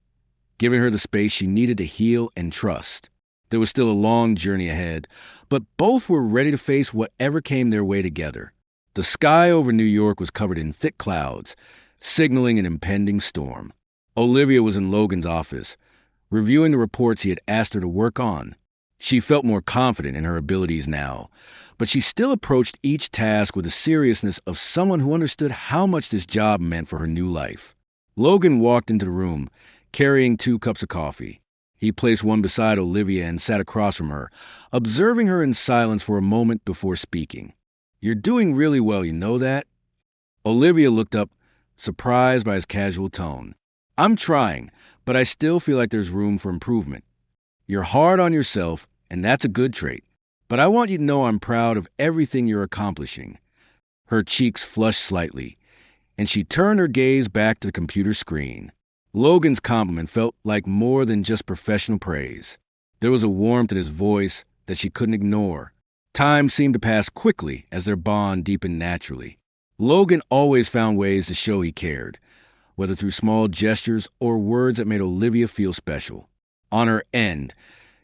giving her the space she needed to heal and trust. There was still a long journey ahead, but both were ready to face whatever came their way together. The sky over New York was covered in thick clouds, signaling an impending storm. Olivia was in Logan's office, reviewing the reports he had asked her to work on. She felt more confident in her abilities now, but she still approached each task with the seriousness of someone who understood how much this job meant for her new life. Logan walked into the room, carrying 2 cups of coffee. He placed one beside Olivia and sat across from her, observing her in silence for a moment before speaking. "You're doing really well, you know that?" Olivia looked up, surprised by his casual tone. "I'm trying, but I still feel like there's room for improvement. You're hard on yourself, and that's a good trait. But I want you to know I'm proud of everything you're accomplishing." Her cheeks flushed slightly, and she turned her gaze back to the computer screen. Logan's compliment felt like more than just professional praise. There was a warmth in his voice that she couldn't ignore. Time seemed to pass quickly as their bond deepened naturally. Logan always found ways to show he cared, whether through small gestures or words that made Olivia feel special. On her end,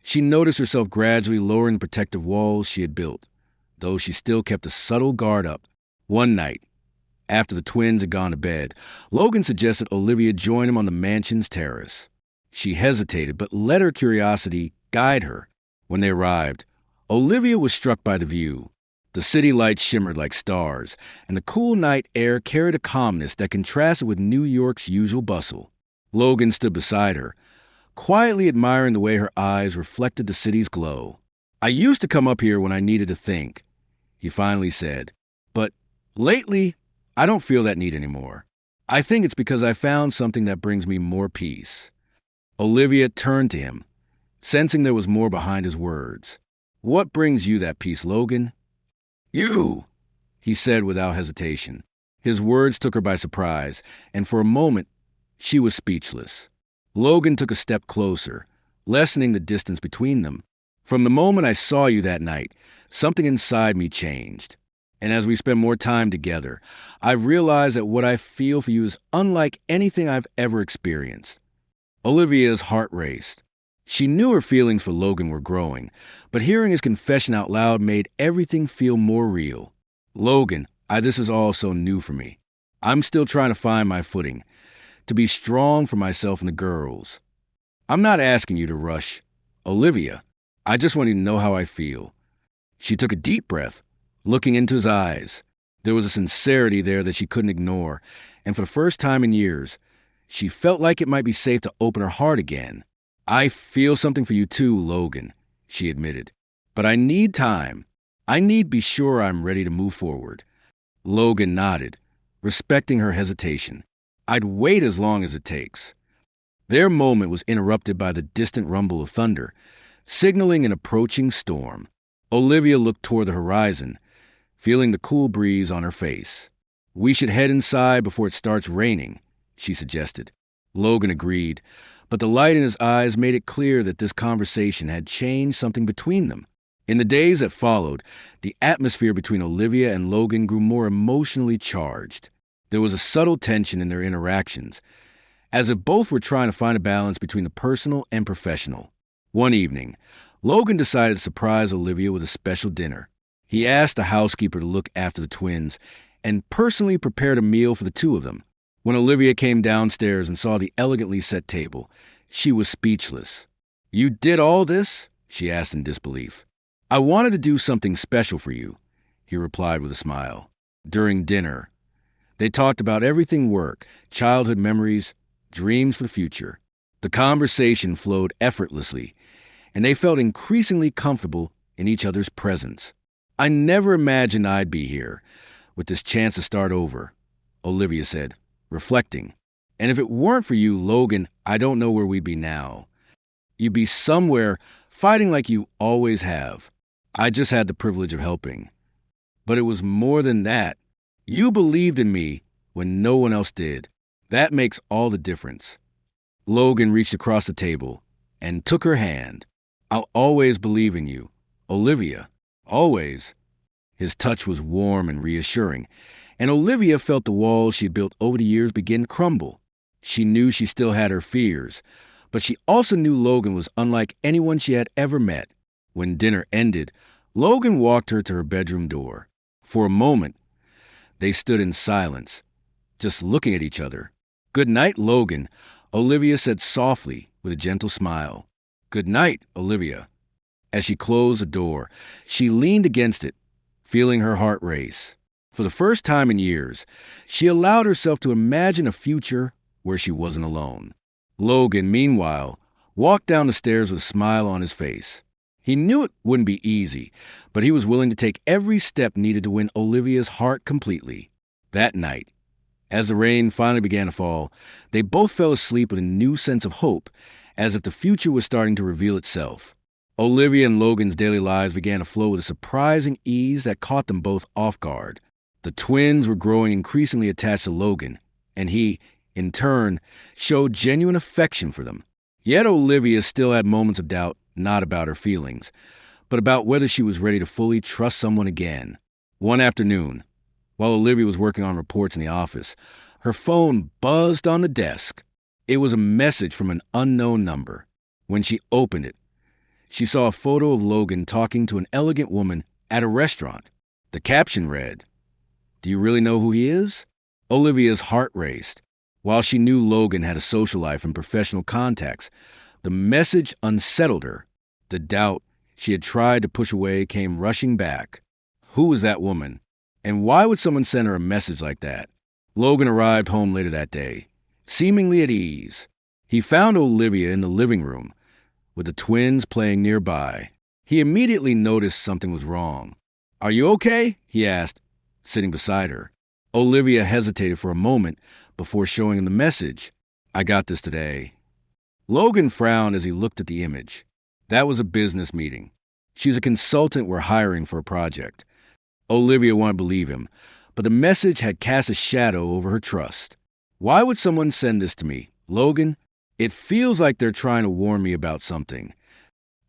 she noticed herself gradually lowering the protective walls she had built, though she still kept a subtle guard up. One night, after the twins had gone to bed, Logan suggested Olivia join him on the mansion's terrace. She hesitated, but let her curiosity guide her. When they arrived, Olivia was struck by the view. The city lights shimmered like stars, and the cool night air carried a calmness that contrasted with New York's usual bustle. Logan stood beside her, quietly admiring the way her eyes reflected the city's glow. "I used to come up here when I needed to think," he finally said, "but lately, I don't feel that need anymore. I think it's because I found something that brings me more peace." Olivia turned to him, sensing there was more behind his words. "What brings you that peace, Logan?" "You," he said without hesitation. His words took her by surprise, and for a moment, she was speechless. Logan took a step closer, lessening the distance between them. "From the moment I saw you that night, something inside me changed. And as we spend more time together, I've realized that what I feel for you is unlike anything I've ever experienced." Olivia's heart raced. She knew her feelings for Logan were growing, but hearing his confession out loud made everything feel more real. "Logan, this is all so new for me. I'm still trying to find my footing, to be strong for myself and the girls. I'm not asking you to rush. Olivia, I just want you to know how I feel." She took a deep breath, looking into his eyes. There was a sincerity there that she couldn't ignore, and for the first time in years, she felt like it might be safe to open her heart again. "I feel something for you too, Logan," she admitted. "But I need time. I need to be sure I'm ready to move forward." Logan nodded, respecting her hesitation. "I'd wait as long as it takes." Their moment was interrupted by the distant rumble of thunder, signaling an approaching storm. Olivia looked toward the horizon, feeling the cool breeze on her face. "We should head inside before it starts raining," she suggested. Logan agreed, but the light in his eyes made it clear that this conversation had changed something between them. In the days that followed, the atmosphere between Olivia and Logan grew more emotionally charged. There was a subtle tension in their interactions, as if both were trying to find a balance between the personal and professional. One evening, Logan decided to surprise Olivia with a special dinner. He asked the housekeeper to look after the twins and personally prepared a meal for the two of them. When Olivia came downstairs and saw the elegantly set table, she was speechless. "You did all this?" she asked in disbelief. "I wanted to do something special for you," he replied with a smile. During dinner, they talked about everything work, childhood memories, dreams for the future. The conversation flowed effortlessly, and they felt increasingly comfortable in each other's presence. "I never imagined I'd be here, with this chance to start over," Olivia said, reflecting. "And if it weren't for you, Logan, I don't know where we'd be now. You'd be somewhere fighting like you always have. I just had the privilege of helping. But it was more than that. You believed in me when no one else did. That makes all the difference." Logan reached across the table and took her hand. "I'll always believe in you, Olivia, always." His touch was warm and reassuring, and Olivia felt the walls she had built over the years begin to crumble. She knew she still had her fears, but she also knew Logan was unlike anyone she had ever met. When dinner ended, Logan walked her to her bedroom door. For a moment, they stood in silence, just looking at each other. "Good night, Logan," Olivia said softly with a gentle smile. "Good night, Olivia." As she closed the door, she leaned against it, feeling her heart race. For the first time in years, she allowed herself to imagine a future where she wasn't alone. Logan, meanwhile, walked down the stairs with a smile on his face. He knew it wouldn't be easy, but he was willing to take every step needed to win Olivia's heart completely. That night, as the rain finally began to fall, they both fell asleep with a new sense of hope, as if the future was starting to reveal itself. Olivia and Logan's daily lives began to flow with a surprising ease that caught them both off guard. The twins were growing increasingly attached to Logan, and he, in turn, showed genuine affection for them. Yet Olivia still had moments of doubt, not about her feelings, but about whether she was ready to fully trust someone again. One afternoon, while Olivia was working on reports in the office, her phone buzzed on the desk. It was a message from an unknown number. When she opened it, she saw a photo of Logan talking to an elegant woman at a restaurant. The caption read, "Do you really know who he is?" Olivia's heart raced. While she knew Logan had a social life and professional contacts, the message unsettled her. The doubt she had tried to push away came rushing back. Who was that woman? And why would someone send her a message like that? Logan arrived home later that day, seemingly at ease. He found Olivia in the living room, with the twins playing nearby. He immediately noticed something was wrong. "Are you okay?" he asked, sitting beside her. Olivia hesitated for a moment before showing him the message. "I got this today." Logan frowned as he looked at the image. That was a business meeting. "She's a consultant we're hiring for a project." Olivia wanted to believe him, but the message had cast a shadow over her trust. "Why would someone send this to me, Logan? It feels like they're trying to warn me about something."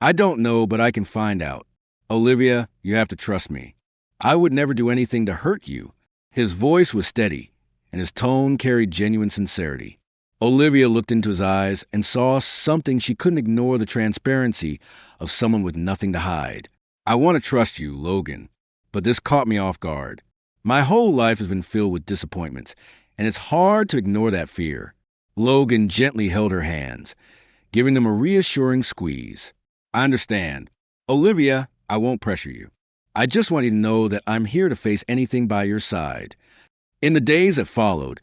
"I don't know, but I can find out. Olivia, you have to trust me. I would never do anything to hurt you." His voice was steady, and his tone carried genuine sincerity. Olivia looked into his eyes and saw something she couldn't ignore: the transparency of someone with nothing to hide. "I want to trust you, Logan, but this caught me off guard. My whole life has been filled with disappointments, and it's hard to ignore that fear." Logan gently held her hands, giving them a reassuring squeeze. "I understand. Olivia, I won't pressure you. I just want you to know that I'm here to face anything by your side." In the days that followed,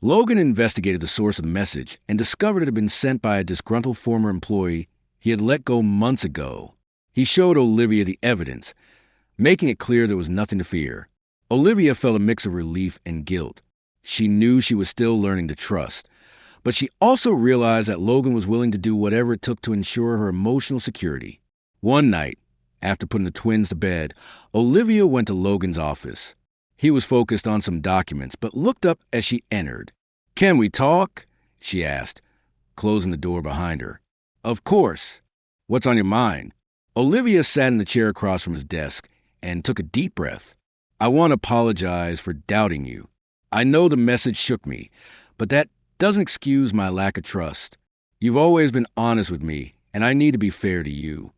Logan investigated the source of the message and discovered it had been sent by a disgruntled former employee he had let go months ago. He showed Olivia the evidence, making it clear there was nothing to fear. Olivia felt a mix of relief and guilt. She knew she was still learning to trust, but she also realized that Logan was willing to do whatever it took to ensure her emotional security. One night, after putting the twins to bed, Olivia went to Logan's office. He was focused on some documents, but looked up as she entered. "Can we talk?" she asked, closing the door behind her. "Of course. What's on your mind?" Olivia sat in the chair across from his desk and took a deep breath. "I want to apologize for doubting you. I know the message shook me, but that doesn't excuse my lack of trust. You've always been honest with me, and I need to be fair to you.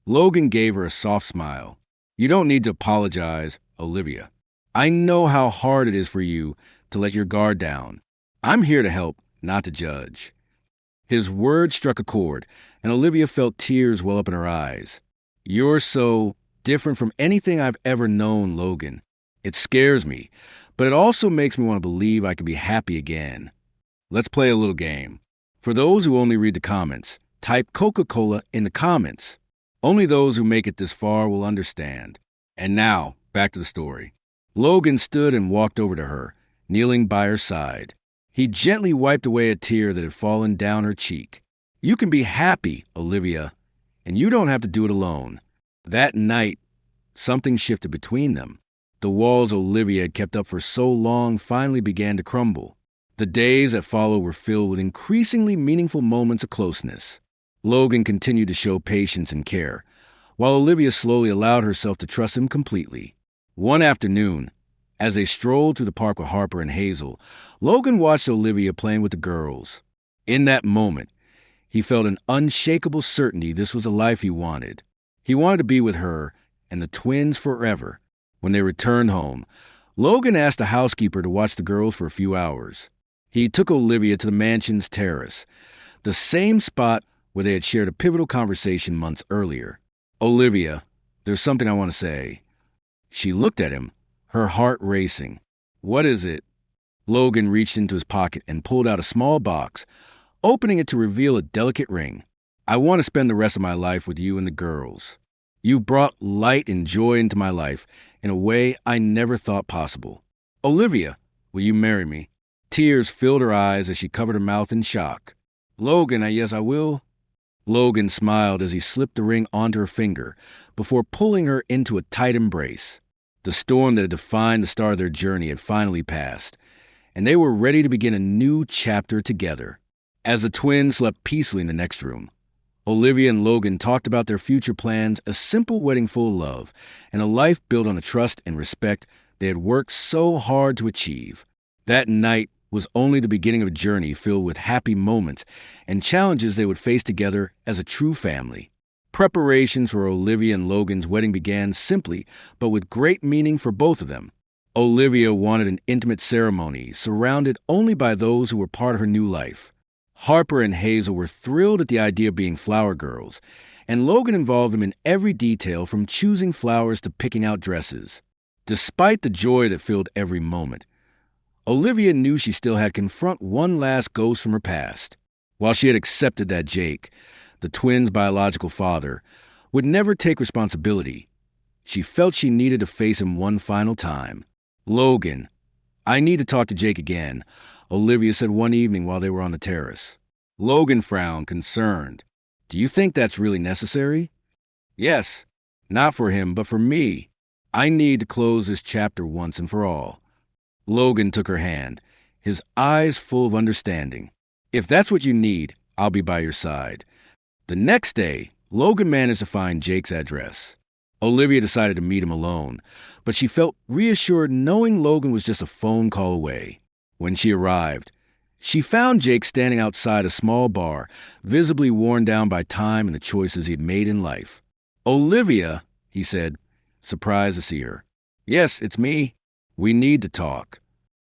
Logan gave her a soft smile. You don't need to apologize, Olivia. I know how hard it is for you to let your guard down. I'm here to help, not to judge. His words struck a chord, and Olivia felt tears well up in her eyes. You're so different from anything I've ever known, Logan. It scares me, but it also makes me want to believe I can be happy again. Let's play a little game. For those who only read the comments, type Coca-Cola in the comments. Only those who make it this far will understand. And now, back to the story. Logan stood and walked over to her, kneeling by her side. He gently wiped away a tear that had fallen down her cheek. You can be happy, Olivia, and you don't have to do it alone. That night, something shifted between them. The walls Olivia had kept up for so long finally began to crumble. The days that followed were filled with increasingly meaningful moments of closeness. Logan continued to show patience and care, while Olivia slowly allowed herself to trust him completely. One afternoon, as they strolled through the park with Harper and Hazel, Logan watched Olivia playing with the girls. In that moment, he felt an unshakable certainty this was a life he wanted. He wanted to be with her and the twins forever. When they returned home, Logan asked the housekeeper to watch the girls for a few hours. He took Olivia to the mansion's terrace, the same spot where they had shared a pivotal conversation months earlier. Olivia, there's something I want to say. She looked at him, her heart racing. What is it? Logan reached into his pocket and pulled out a small box, opening it to reveal a delicate ring. I want to spend the rest of my life with you and the girls. You've brought light and joy into my life in a way I never thought possible. Olivia, will you marry me? Tears filled her eyes as she covered her mouth in shock. Logan, yes, I will. Logan smiled as he slipped the ring onto her finger before pulling her into a tight embrace. The storm that had defined the start of their journey had finally passed, and they were ready to begin a new chapter together. As the twins slept peacefully in the next room, Olivia and Logan talked about their future plans, a simple wedding full of love, and a life built on the trust and respect they had worked so hard to achieve. That night was only the beginning of a journey filled with happy moments and challenges they would face together as a true family. Preparations for Olivia and Logan's wedding began simply, but with great meaning for both of them. Olivia wanted an intimate ceremony, surrounded only by those who were part of her new life. Harper and Hazel were thrilled at the idea of being flower girls, and Logan involved them in every detail from choosing flowers to picking out dresses. Despite the joy that filled every moment, Olivia knew she still had to confront one last ghost from her past. While she had accepted that Jake, the twins' biological father, would never take responsibility, she felt she needed to face him one final time. Logan, I need to talk to Jake again, Olivia said one evening while they were on the terrace. Logan frowned, concerned. Do you think that's really necessary? Yes, not for him, but for me. I need to close this chapter once and for all. Logan took her hand, his eyes full of understanding. If that's what you need, I'll be by your side. The next day, Logan managed to find Jake's address. Olivia decided to meet him alone, but she felt reassured knowing Logan was just a phone call away. When she arrived, she found Jake standing outside a small bar, visibly worn down by time and the choices he'd made in life. Olivia, he said, surprised to see her. Yes, it's me. We need to talk.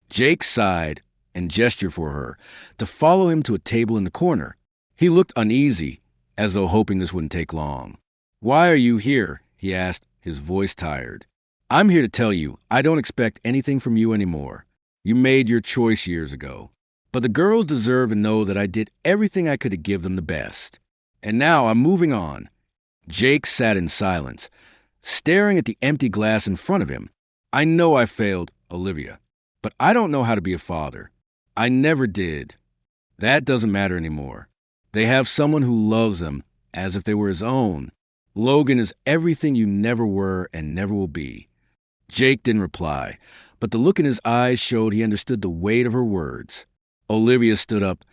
Jake sighed and gestured for her to follow him to a table in the corner. He looked uneasy, as though hoping this wouldn't take long. Why are you here? He asked, his voice tired. I'm here to tell you I don't expect anything from you anymore. You made your choice years ago. But the girls deserve to know that I did everything I could to give them the best. And now I'm moving on. Jake sat in silence, staring at the empty glass in front of him. I know I failed, Olivia, but I don't know how to be a father. I never did. That doesn't matter anymore. They have someone who loves them as if they were his own. Logan is everything you never were and never will be. Jake didn't reply, but the look in his eyes showed he understood the weight of her words. Olivia stood up,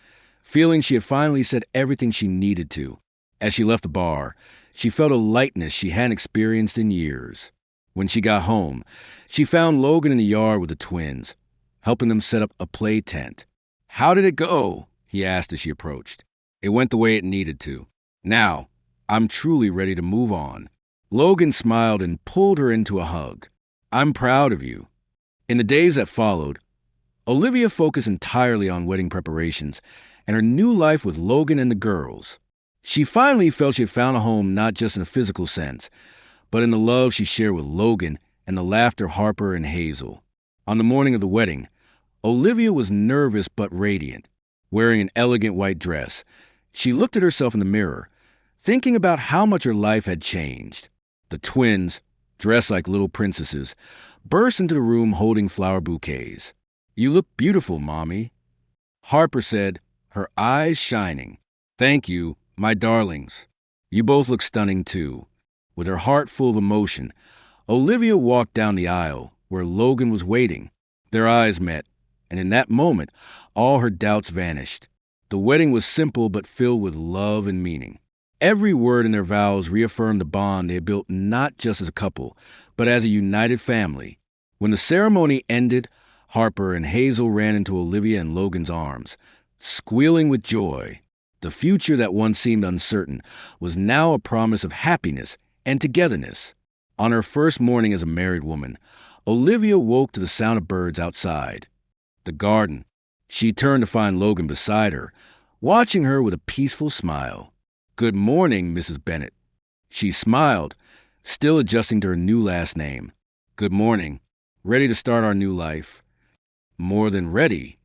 feeling she had finally said everything she needed to. As she left the bar, she felt a lightness she hadn't experienced in years. When she got home, she found Logan in the yard with the twins, helping them set up a play tent. How did it go? He asked as she approached. It went the way it needed to. Now, I'm truly ready to move on. Logan smiled and pulled her into a hug. I'm proud of you. In the days that followed, Olivia focused entirely on wedding preparations and her new life with Logan and the girls. She finally felt she had found a home not just in a physical sense, but in the love she shared with Logan and the laughter of Harper and Hazel. On the morning of the wedding, Olivia was nervous but radiant, wearing an elegant white dress. She looked at herself in the mirror, thinking about how much her life had changed. The twins, dressed like little princesses, burst into the room holding flower bouquets. You look beautiful, Mommy, Harper said, her eyes shining. Thank you, my darlings. You both look stunning, too. With her heart full of emotion, Olivia walked down the aisle where Logan was waiting. Their eyes met, and in that moment, all her doubts vanished. The wedding was simple but filled with love and meaning. Every word in their vows reaffirmed the bond they had built not just as a couple, but as a united family. When the ceremony ended, Harper and Hazel ran into Olivia and Logan's arms, squealing with joy. The future that once seemed uncertain was now a promise of happiness and togetherness. On her first morning as a married woman, Olivia woke to the sound of birds outside the garden. She turned to find Logan beside her, watching her with a peaceful smile. Good morning, Mrs. Bennett. She smiled, still adjusting to her new last name. Good morning. Ready to start our new life? More than ready.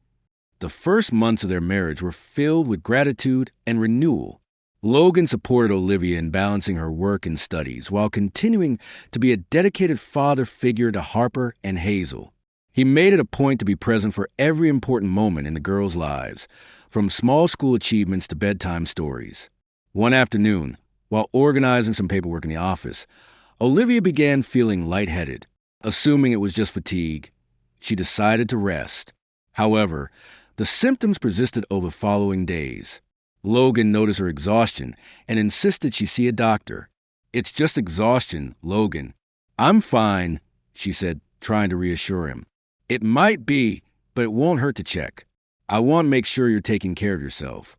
The first months of their marriage were filled with gratitude and renewal. Logan supported Olivia in balancing her work and studies while continuing to be a dedicated father figure to Harper and Hazel. He made it a point to be present for every important moment in the girls' lives, from small school achievements to bedtime stories. One afternoon, while organizing some paperwork in the office, Olivia began feeling lightheaded. Assuming it was just fatigue, she decided to rest. However, the symptoms persisted over the following days. Logan noticed her exhaustion and insisted she see a doctor. It's just exhaustion, Logan. I'm fine, she said, trying to reassure him. It might be, but it won't hurt to check. I want to make sure you're taking care of yourself.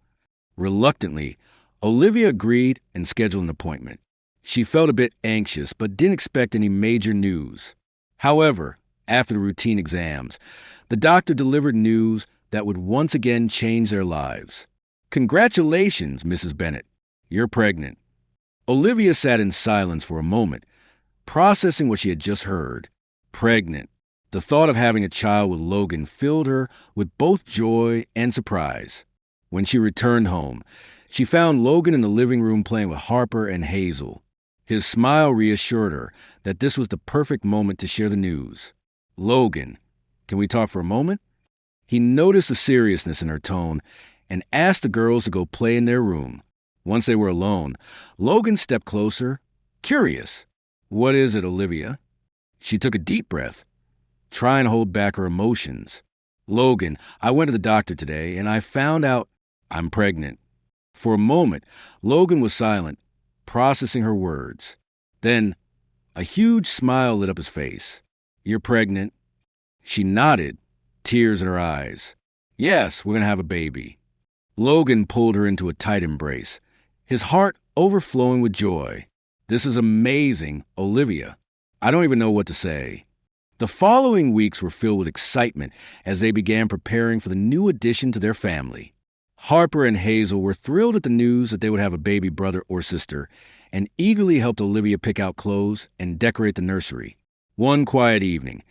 Reluctantly, Olivia agreed and scheduled an appointment. She felt a bit anxious, but didn't expect any major news. However, after the routine exams, the doctor delivered news that would once again change their lives. Congratulations, Mrs. Bennett. You're pregnant. Olivia sat in silence for a moment, processing what she had just heard. Pregnant. The thought of having a child with Logan filled her with both joy and surprise. When she returned home, she found Logan in the living room playing with Harper and Hazel. His smile reassured her that this was the perfect moment to share the news. Logan, can we talk for a moment? He noticed the seriousness in her tone and asked the girls to go play in their room. Once they were alone, Logan stepped closer, curious. What is it, Olivia? She took a deep breath, trying to hold back her emotions. Logan, I went to the doctor today and I found out I'm pregnant. For a moment, Logan was silent, processing her words. Then, a huge smile lit up his face. You're pregnant? She nodded, tears in her eyes. Yes, we're going to have a baby. Logan pulled her into a tight embrace, his heart overflowing with joy. This is amazing, Olivia. I don't even know what to say. The following weeks were filled with excitement as they began preparing for the new addition to their family. Harper and Hazel were thrilled at the news that they would have a baby brother or sister and eagerly helped Olivia pick out clothes and decorate the nursery. One quiet evening,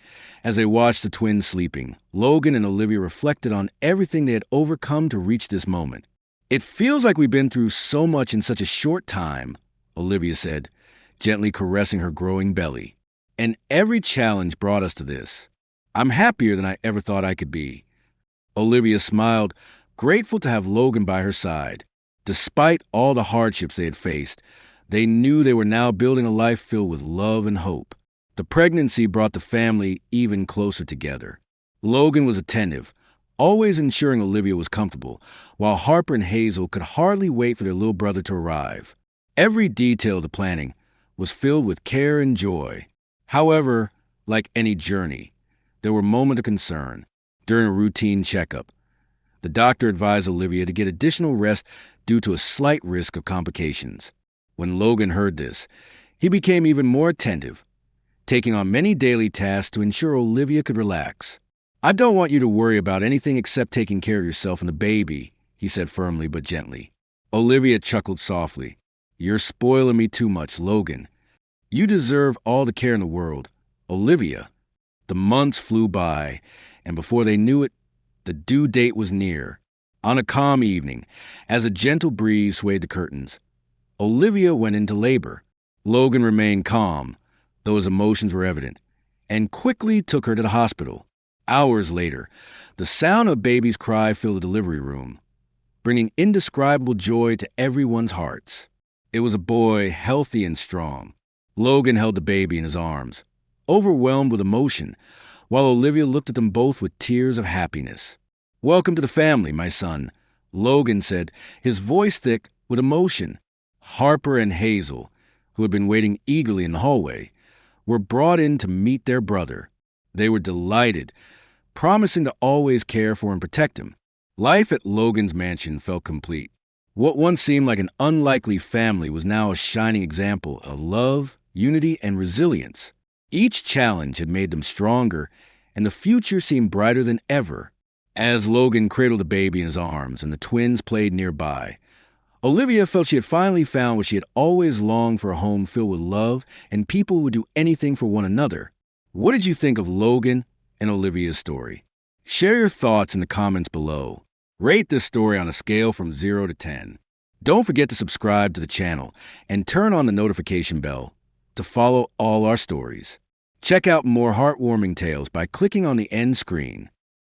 as they watched the twins sleeping, Logan and Olivia reflected on everything they had overcome to reach this moment. It feels like we've been through so much in such a short time, Olivia said, gently caressing her growing belly. And every challenge brought us to this. I'm happier than I ever thought I could be. Olivia smiled, grateful to have Logan by her side. Despite all the hardships they had faced, they knew they were now building a life filled with love and hope. The pregnancy brought the family even closer together. Logan was attentive, always ensuring Olivia was comfortable, while Harper and Hazel could hardly wait for their little brother to arrive. Every detail of the planning was filled with care and joy. However, like any journey, there were moments of concern. During a routine checkup, The doctor advised Olivia to get additional rest due to a slight risk of complications. When Logan heard this, he became even more attentive, taking on many daily tasks to ensure Olivia could relax. "I don't want you to worry about anything except taking care of yourself and the baby," he said firmly but gently. Olivia chuckled softly. "You're spoiling me too much, Logan. You deserve all the care in the world, Olivia." The months flew by, and before they knew it, the due date was near. On a calm evening, as a gentle breeze swayed the curtains, Olivia went into labor. Logan remained calm, though his emotions were evident, and quickly took her to the hospital. Hours later, the sound of baby's cry filled the delivery room, bringing indescribable joy to everyone's hearts. It was a boy, healthy and strong. Logan held the baby in his arms, overwhelmed with emotion, while Olivia looked at them both with tears of happiness. "Welcome to the family, my son," Logan said, his voice thick with emotion. Harper and Hazel, who had been waiting eagerly in the hallway, were brought in to meet their brother. They were delighted, promising to always care for and protect him. Life at Logan's mansion felt complete. What once seemed like an unlikely family was now a shining example of love, unity, and resilience. Each challenge had made them stronger, and the future seemed brighter than ever. As Logan cradled the baby in his arms and the twins played nearby, Olivia felt she had finally found what she had always longed for: a home filled with love and people who would do anything for one another. What did you think of Logan and Olivia's story? Share your thoughts in the comments below. Rate this story on a scale from 0 to 10. Don't forget to subscribe to the channel and turn on the notification bell to follow all our stories. Check out more heartwarming tales by clicking on the end screen.